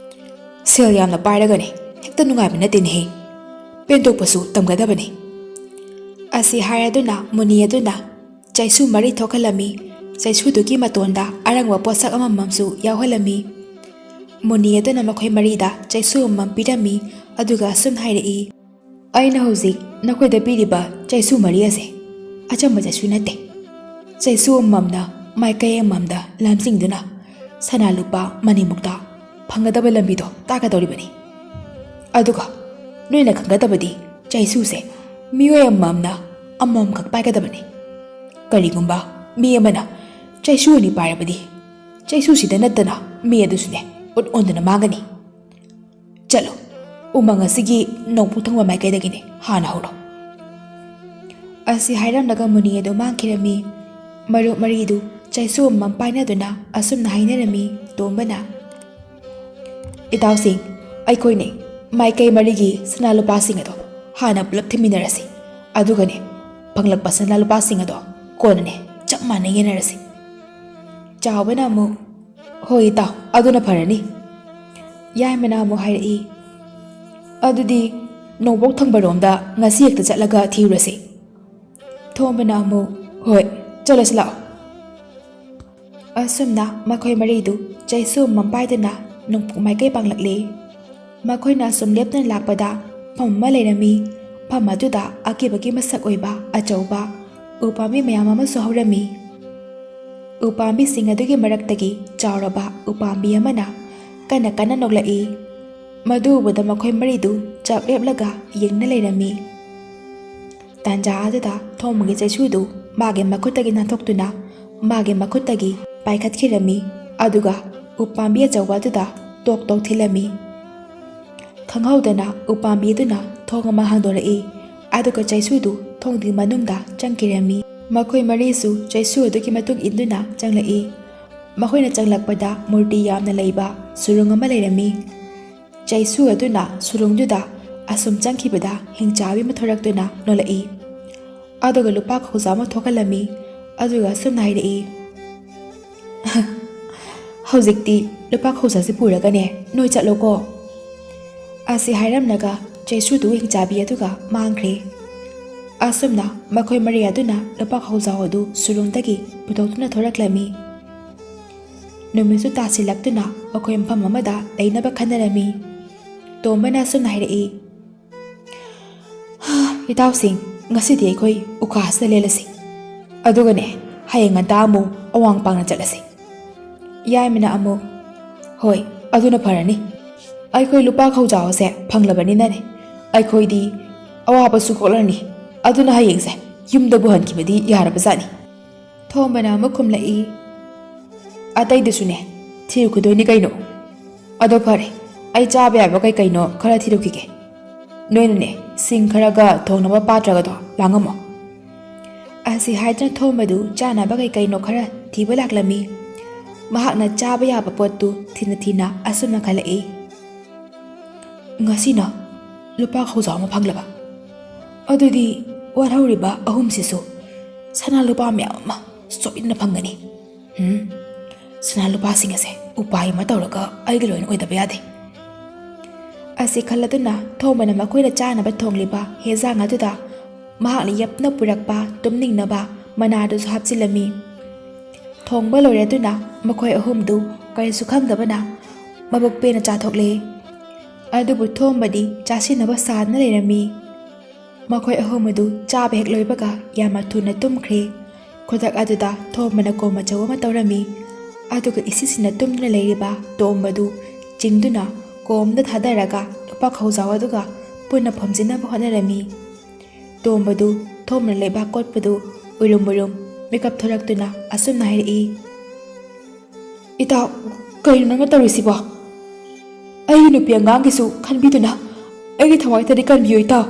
ꯁꯦꯜ ꯌꯥꯝꯅ ꯄꯥꯏꯔꯒꯅꯦ ꯍꯦꯛꯇ ꯅꯨꯡꯉꯥꯏꯕ ꯅꯠꯇꯦꯅꯦꯍꯦ, ꯄꯦꯟꯊꯣꯛꯄꯁꯨ ꯇꯝꯒꯗꯕꯅꯤ꯫ ꯑꯁꯤ ꯍꯥꯏꯔꯗꯨꯅ ꯃꯨꯅꯤ ꯑꯗꯨꯅ ꯆꯩꯁꯨ ꯃꯔꯤ ꯊꯣꯛꯍꯜꯂꯝꯃꯤ꯫ ꯆꯩꯁꯨꯗꯨꯒꯤ ꯃꯇꯣꯟꯗ ꯑꯔꯪꯕ ꯄꯣꯠꯁꯛ ꯑꯃꯃꯝꯁꯨ ꯌꯥꯎꯍꯜꯂꯝꯃꯤ꯫ ꯃꯨꯅꯤ ꯑꯗꯨꯅ ꯃꯈꯣꯏ ꯃꯔꯤꯗ ꯆꯩꯁꯨ ꯑꯃꯃꯝ ꯄꯤꯔꯝꯃꯤ, ꯑꯗꯨꯒ ꯑꯁꯨꯝꯅ ꯍꯥꯏꯔꯛꯏ, ꯑꯩꯅ ꯍꯧꯖꯤꯛ ꯅꯈꯣꯏꯗ ꯄꯤꯔꯤꯕ ꯆꯩꯁꯨ ꯃꯔꯤ ꯑꯁꯦ ꯑꯆꯝꯕ ꯆꯩꯁꯨ ꯅꯠꯇꯦ꯫ ꯆꯩꯁꯨ ꯑꯃꯃꯝꯅ ꯃꯥꯏꯀꯩ ꯑꯃꯃꯝꯗ ꯂꯝꯖꯤꯡꯗꯨꯅ ꯁꯅꯥ ꯂꯨꯄꯥ ꯃꯅꯤꯃꯨꯛꯇ ꯐꯪꯒꯗꯕ ꯂꯝꯕꯤꯗꯣ ꯇꯥꯛꯀꯗꯧꯔꯤꯕꯅꯤ꯫ ꯑꯗꯨꯒ ꯅꯣꯏꯅ ꯈꯪꯒꯗꯕꯗꯤ ꯆꯩꯁꯨꯁꯦ ꯃꯤꯑꯣꯏ ꯑꯃꯃꯝꯅ ꯑꯃꯃꯝꯈꯛ ꯄꯥꯏꯒꯗꯕꯅꯤ꯫ ꯀꯔꯤꯒꯨꯝꯕ ꯃꯤ ꯑꯃꯅ ꯆꯩꯁꯨ ꯑꯅꯤ ꯄꯥꯏꯔꯕꯗꯤ ꯆꯩꯁꯨꯁꯤꯗ ꯅꯠꯇꯅ ꯃꯤ ꯑꯗꯨꯁꯨꯅꯦ ꯎꯠ ꯑꯣꯟꯗꯨꯅ ꯃꯥꯡꯒꯅꯤ꯫ ꯆꯠꯂꯣ, ꯎꯃꯪ ꯑꯁꯤꯒꯤ ꯅꯣꯡꯄꯣꯛ ꯊꯪꯕ ꯃꯥꯏꯀꯩꯗꯒꯤꯅꯦ ꯍꯥꯟꯅ ꯍꯧꯔꯣ꯫ ꯑꯁꯤ ꯍꯥꯏꯔꯝꯂꯒ ꯃꯨꯅꯤ ꯑꯗꯨ ꯃꯥꯡꯈꯤꯔꯝꯃꯤ꯫ ꯃꯔꯨꯞ ꯃꯔꯤꯗꯨ ꯆꯩꯁꯨ ꯑꯃꯃꯝ ꯄꯥꯏꯅꯗꯨꯅ ꯑꯁꯨꯝꯅ ꯍꯥꯏꯅꯔꯝꯃꯤ ꯇꯣꯝꯕꯅ ꯏꯇꯥꯎꯁꯤꯡ ꯑꯩꯈꯣꯏꯅꯦ ꯃꯥꯏꯀꯩ ꯃꯔꯤꯒꯤ ꯁꯅꯥ ꯂꯨꯄꯥꯁꯤꯡ ꯑꯗꯣ ꯍꯥꯟꯅ ꯄꯨꯂꯞ ꯊꯤꯃꯤꯟꯅꯔꯁꯤ ꯑꯗꯨꯒꯅꯦ ꯐꯪꯂꯛꯄ ꯁꯅꯥ ꯂꯨꯄꯥꯁꯤꯡ ꯑꯗꯣ ꯀꯣꯟꯅꯅꯦ ꯆꯞ ꯃꯥꯟꯅ ꯌꯦꯟꯅꯔꯁꯤ ꯆꯥꯎꯕꯅ ꯑꯃꯨꯛ ꯍꯣꯏ ꯏꯇꯥꯎ ꯑꯗꯨꯅ ꯐꯔꯅꯤ ꯌꯥꯏꯃꯅ ꯑꯃꯨꯛ ꯍꯥꯏꯔꯛꯏ ꯑꯗꯨꯗꯤ ꯅꯣꯡꯄꯣꯛ ꯊꯪꯕꯔꯣꯝꯗ ꯉꯁꯤ ꯍꯦꯛꯇ ꯆꯠꯂꯒ ꯊꯤꯔꯨꯔꯁꯤ ꯊꯣꯝꯕꯅ ꯑꯃꯨꯛ ꯍꯣꯏ ꯆꯠꯂꯁꯤ ꯂꯥꯛꯑꯣ ꯑꯁꯨꯝꯅ ꯃꯈꯣꯏ ꯃꯔꯤꯗꯨ ꯆꯩꯁꯨ ꯑꯃꯃꯝ ꯄꯥꯏꯗꯨꯅ ꯅꯣꯡꯄꯣꯛ ꯃꯥꯏꯀꯩ ꯄꯥꯡꯂꯛꯂꯤ ꯃꯈꯣꯏꯅ ꯑꯁꯨꯝ ꯂꯦꯞꯇꯅ ꯂꯥꯛꯄꯗ ꯐꯝ ꯑꯃ ꯂꯩꯔꯝꯃꯤ ꯐꯝ ꯑꯗꯨꯗ ꯑꯀꯤꯕꯒꯤ ꯃꯁꯛ ꯑꯣꯏꯕ ꯑꯆꯧꯕ ꯎ ꯄꯥꯝꯕꯤ ꯃꯌꯥꯝ ꯑꯃꯁꯨ ꯍꯧꯔꯝꯃꯤ ꯎ ꯄꯥꯝꯕꯤꯁꯤꯡ ꯑꯗꯨꯒꯤ ꯃꯔꯛꯇꯒꯤ ꯆꯥꯎꯔꯕ ꯎꯄꯥꯝꯕꯤ ꯑꯃꯅ ꯀꯟꯅ ꯀꯟꯅ ꯅꯣꯛꯂꯛꯏ ꯃꯗꯨ ꯎꯕꯗ ꯃꯈꯣꯏ ꯃꯔꯤꯗꯨ ꯆꯞ ꯂꯦꯞꯂꯒ ꯌꯦꯡꯅ ꯂꯩꯔꯝꯃꯤ ꯇꯥꯟꯖꯥ ꯑꯗꯨꯗ ꯊꯣꯝꯕꯒꯤ ꯆꯩꯁꯨꯗꯨ ꯃꯥꯒꯤ ꯃꯈꯨꯠꯇꯒꯤ ꯅꯥꯟꯊꯣꯛꯇꯨꯅ ꯃꯥꯒꯤ ꯃꯈꯨꯠꯇꯒꯤ ꯄꯥꯏꯈꯠꯈꯤꯔꯝꯃꯤ ꯑꯗꯨꯒ ꯎꯄꯥꯝꯕꯤ ꯑꯆꯧꯕ ꯑꯗꯨꯗ ꯇꯣꯛ ꯇꯣꯛ ꯊꯤꯜꯂꯝꯃꯤ ꯈꯪꯍꯧꯗꯅ ꯎꯄꯥꯝꯕꯤ ꯑꯗꯨꯅ ꯊꯣꯡ ꯑꯃ ꯍꯥꯡꯗꯣꯔꯛꯏ ꯑꯗꯨꯒ ꯆꯩꯁꯨꯗꯨ ꯊꯣꯡꯒꯤ ꯃꯅꯨꯡꯗ ꯆꯪꯈꯤꯔꯝꯃꯤ ꯃꯈꯣꯏ ꯃꯔꯤꯁꯨ ꯆꯩꯁꯨ ꯑꯗꯨꯒꯤ ꯃꯇꯨꯡ ꯏꯟꯗꯨꯅ ꯆꯪꯂꯛꯏ ꯃꯈꯣꯏꯅ ꯆꯪꯂꯛꯄꯗ ꯃꯨꯔꯇꯤ ꯌꯥꯝꯅ ꯂꯩꯕ ꯁꯨꯔꯨꯡ ꯑꯃ ꯂꯩꯔꯝꯃꯤ ꯆꯩꯁꯨ ꯑꯗꯨꯅ ꯁꯨꯔꯨꯡꯗꯨꯗ ꯑꯁꯨꯝ ꯆꯪꯈꯤꯕꯗ ꯍꯤꯡꯆꯥꯕꯤ ꯑꯃ ꯊꯣꯔꯛꯇꯨꯅ ꯅꯣꯛꯂꯛꯏ ꯑꯗꯨꯒ ꯂꯨꯄꯥ ꯈꯧꯖꯥꯎ ꯑꯃ ꯊꯣꯛꯍꯜꯂꯝꯃꯤ ꯑꯗꯨꯒ ꯑꯁꯨꯝꯅ ꯍꯥꯏꯔꯛꯏ ꯍꯧꯖꯤꯛꯇꯤ ꯂꯨꯄꯥ ꯈꯧꯖꯥꯎꯁꯤ ꯄꯨꯔꯒꯅꯦ ꯅꯣꯏ ꯆꯠꯂꯣꯀꯣ ꯑꯁꯤ ꯍꯥꯏꯔꯝꯂꯒ ꯆꯩꯁꯨꯗꯨ ꯍꯤꯡꯆꯥꯕꯤ ꯑꯗꯨꯒ ꯃꯥꯡꯈ꯭ꯔꯦ ꯑꯁꯨꯝꯅ ꯃꯈꯣꯏ ꯃꯔꯤ ꯑꯗꯨꯅ ꯂꯨꯄꯥ ꯈꯧꯖꯥꯎ ꯑꯗꯨ ꯁꯨꯔꯨꯡꯗꯒꯤ ꯄꯨꯊꯣꯛꯇꯨꯅ ꯊꯣꯔꯛꯂꯝꯃꯤ ꯅꯨꯃꯤꯠꯁꯨ ꯇꯥꯁꯤꯜꯂꯛꯇꯨꯅ ꯃꯈꯣꯏ ꯃꯐꯝ ꯑꯃꯗ ꯂꯩꯅꯕ ꯈꯟꯅꯔꯝꯃꯤ ꯇꯣꯝꯕꯅ ꯑꯁꯨꯝꯅ ꯍꯥꯏꯔꯛꯏ ꯏꯇꯥꯎꯁꯤꯡ ꯉꯁꯤꯗꯤ ꯑꯩꯈꯣꯏ ꯎꯈꯥꯁꯤꯗ ꯂꯦꯜꯂꯁꯤ ꯑꯗꯨꯒꯅꯦ ꯍꯌꯦꯡ ꯉꯟꯇꯥ ꯑꯃꯨꯛ ꯑꯋꯥꯡ ꯄꯥꯡꯅ ꯆꯠꯂꯁꯤ ꯌꯥꯏꯃꯅ ꯑꯃꯨꯛ ꯍꯣꯏ ꯑꯗꯨꯅ ꯐꯔꯅꯤ ꯑꯩꯈꯣꯏ ꯂꯨꯄꯥ ꯈꯧꯖꯥꯎ ꯑꯁꯦ ꯐꯪꯂꯕꯅꯤꯅꯅꯦ ꯑꯩꯈꯣꯏꯗꯤ ꯑꯋꯥꯕꯁꯨ ꯀꯣꯛꯂꯅꯤ ꯑꯗꯨꯅ ꯍꯌꯦꯡꯁꯦ ꯌꯨꯝꯗꯕꯨ ꯍꯟꯈꯤꯕꯗꯤ ꯌꯥꯔꯕꯖꯥꯠꯅꯤ ꯊꯣꯝꯕꯅ ꯑꯃꯨꯛ ꯈꯨꯝꯂꯛꯏ ꯑꯇꯩꯗꯨꯁꯨꯅꯦ ꯊꯤꯔꯨꯈꯤꯗꯣꯏꯅꯤ ꯀꯩꯅꯣ ꯑꯗꯣ ꯐꯔꯦ ꯑꯩ ꯆꯥꯕ ꯌꯥꯕ ꯀꯩꯅꯣ ꯈꯔ ꯊꯤꯔꯨꯈꯤꯒꯦ ꯅꯣꯏꯅꯅꯦ ꯁꯤꯡ ꯈꯔꯒ ꯊꯣꯡꯅꯕ ꯄꯥꯇ꯭ꯔꯒꯗꯣ ꯂꯥꯡꯉꯝꯃꯣ ꯑꯁꯤ ꯍꯥꯏꯗꯨꯅ ꯊꯣꯝꯕꯗꯨ ꯆꯥꯅꯕ ꯀꯩꯅꯣ ꯈꯔ ꯊꯤꯕ ꯂꯥꯛꯂꯝꯃꯤ ꯃꯍꯥꯛꯅ ꯆꯥꯕ ꯌꯥꯕ ꯄꯣꯠꯇꯨ ꯊꯤꯅ ꯊꯤꯅ ꯑꯁꯨꯝꯅ ꯈꯜꯂꯛꯏ ꯉꯁꯤꯅ ꯂꯨꯄꯥ ꯈꯧꯖꯥꯎ ꯑꯃ ꯐꯪꯂꯕ ꯑꯗꯨꯗꯤ ꯋꯥꯠꯍꯧꯔꯤꯕ ꯑꯍꯨꯝꯁꯤꯁꯨ ꯁꯅꯥ ꯂꯨꯄꯥ ꯃꯌꯥꯝ ꯑꯃ ꯁꯣꯏꯗꯅ ꯐꯪꯒꯅꯤ ꯁꯅꯥ ꯂꯨꯄꯥꯁꯤꯡ ꯑꯁꯦ ꯎꯄꯥꯏ ꯑꯃ ꯇꯧꯔꯒ ꯑꯩꯒ ꯂꯣꯏꯅ ꯑꯣꯏꯗꯕ ꯌꯥꯗꯦ ꯑꯁꯤ ꯈꯜꯂꯗꯨꯅ ꯊꯣꯝꯕꯅ ꯃꯈꯣꯏꯅ ꯆꯥꯅꯕ ꯊꯣꯡꯂꯤꯕ ꯍꯦꯟꯖꯥꯡ ꯑꯗꯨꯗ ꯃꯍꯥꯛꯅ ꯌꯦꯞꯅ ꯄꯨꯔꯛꯄ ꯇꯨꯝꯅꯤꯡꯅꯕ ꯃꯅꯥꯗꯨꯁꯨ ꯍꯥꯞꯆꯤꯜꯂꯝꯃꯤ ꯊꯣꯡꯕ ꯂꯣꯏꯔꯗꯨꯅ ꯃꯈꯣꯏ ꯑꯍꯨꯝꯗꯨ ꯀꯔꯤꯁꯨ ꯈꯪꯗꯕꯅ ꯃꯕꯨꯛ ꯄꯦꯟꯅ ꯆꯥꯊꯣꯛꯂꯦ ꯑꯗꯨꯕꯨ ꯊꯣꯝꯕꯗꯤ ꯆꯥꯁꯤꯟꯅꯕ ꯁꯥꯗꯅ ꯂꯩꯔꯝꯃꯤ ꯃꯈꯣꯏ ꯑꯍꯨꯝ ꯑꯗꯨ ꯆꯥꯕ ꯍꯦꯛ ꯂꯣꯏꯕꯒ ꯌꯥꯝꯅ ꯊꯨꯅ ꯇꯨꯝꯈ꯭ꯔꯦ ꯈꯨꯗꯛ ꯑꯗꯨꯗ ꯊꯣꯝꯕꯅ ꯀꯣꯝ ꯑꯆꯧꯕ ꯑꯃ ꯇꯧꯔꯝꯃꯤ ꯑꯗꯨꯒ ꯏꯁꯤꯁꯤꯅ ꯇꯨꯝꯗꯨꯅ ꯂꯩꯔꯤꯕ ꯇꯣꯝꯕꯗꯨ ꯆꯤꯡꯗꯨꯅ ꯀꯣꯝꯗ ꯊꯥꯗꯔꯒ ꯂꯨꯄꯥ ꯈꯧꯖꯥꯎ ꯑꯗꯨꯒ ꯄꯨꯟꯅ ꯐꯝꯖꯤꯟꯅꯕ ꯍꯣꯠꯅꯔꯝꯃꯤ ꯇꯣꯝꯕꯗꯨ ꯊꯣꯝꯕꯅ ꯂꯩꯕꯥꯛ ꯀꯣꯠꯄꯗꯨ ꯎꯏꯔꯨꯝ ꯎꯏꯔꯨꯝ ꯃꯤꯀꯞ ꯊꯣꯔꯛꯇꯨꯅ ꯑꯁꯨꯝꯅ ꯍꯥꯏꯔꯛꯏ ꯏꯇꯥꯎ ꯀꯩꯅꯣ ꯅꯪꯅ ꯇꯧꯔꯤꯁꯤꯕꯣ ꯑꯩꯒꯤ ꯅꯨꯄꯤ ꯑꯉꯥꯡꯒꯤꯁꯨ ꯈꯟꯕꯤꯗꯨꯅ ꯑꯩꯒꯤ ꯊꯋꯥꯏꯇꯗꯤ ꯀꯟꯕꯤꯌꯨ ꯏꯇꯥꯎ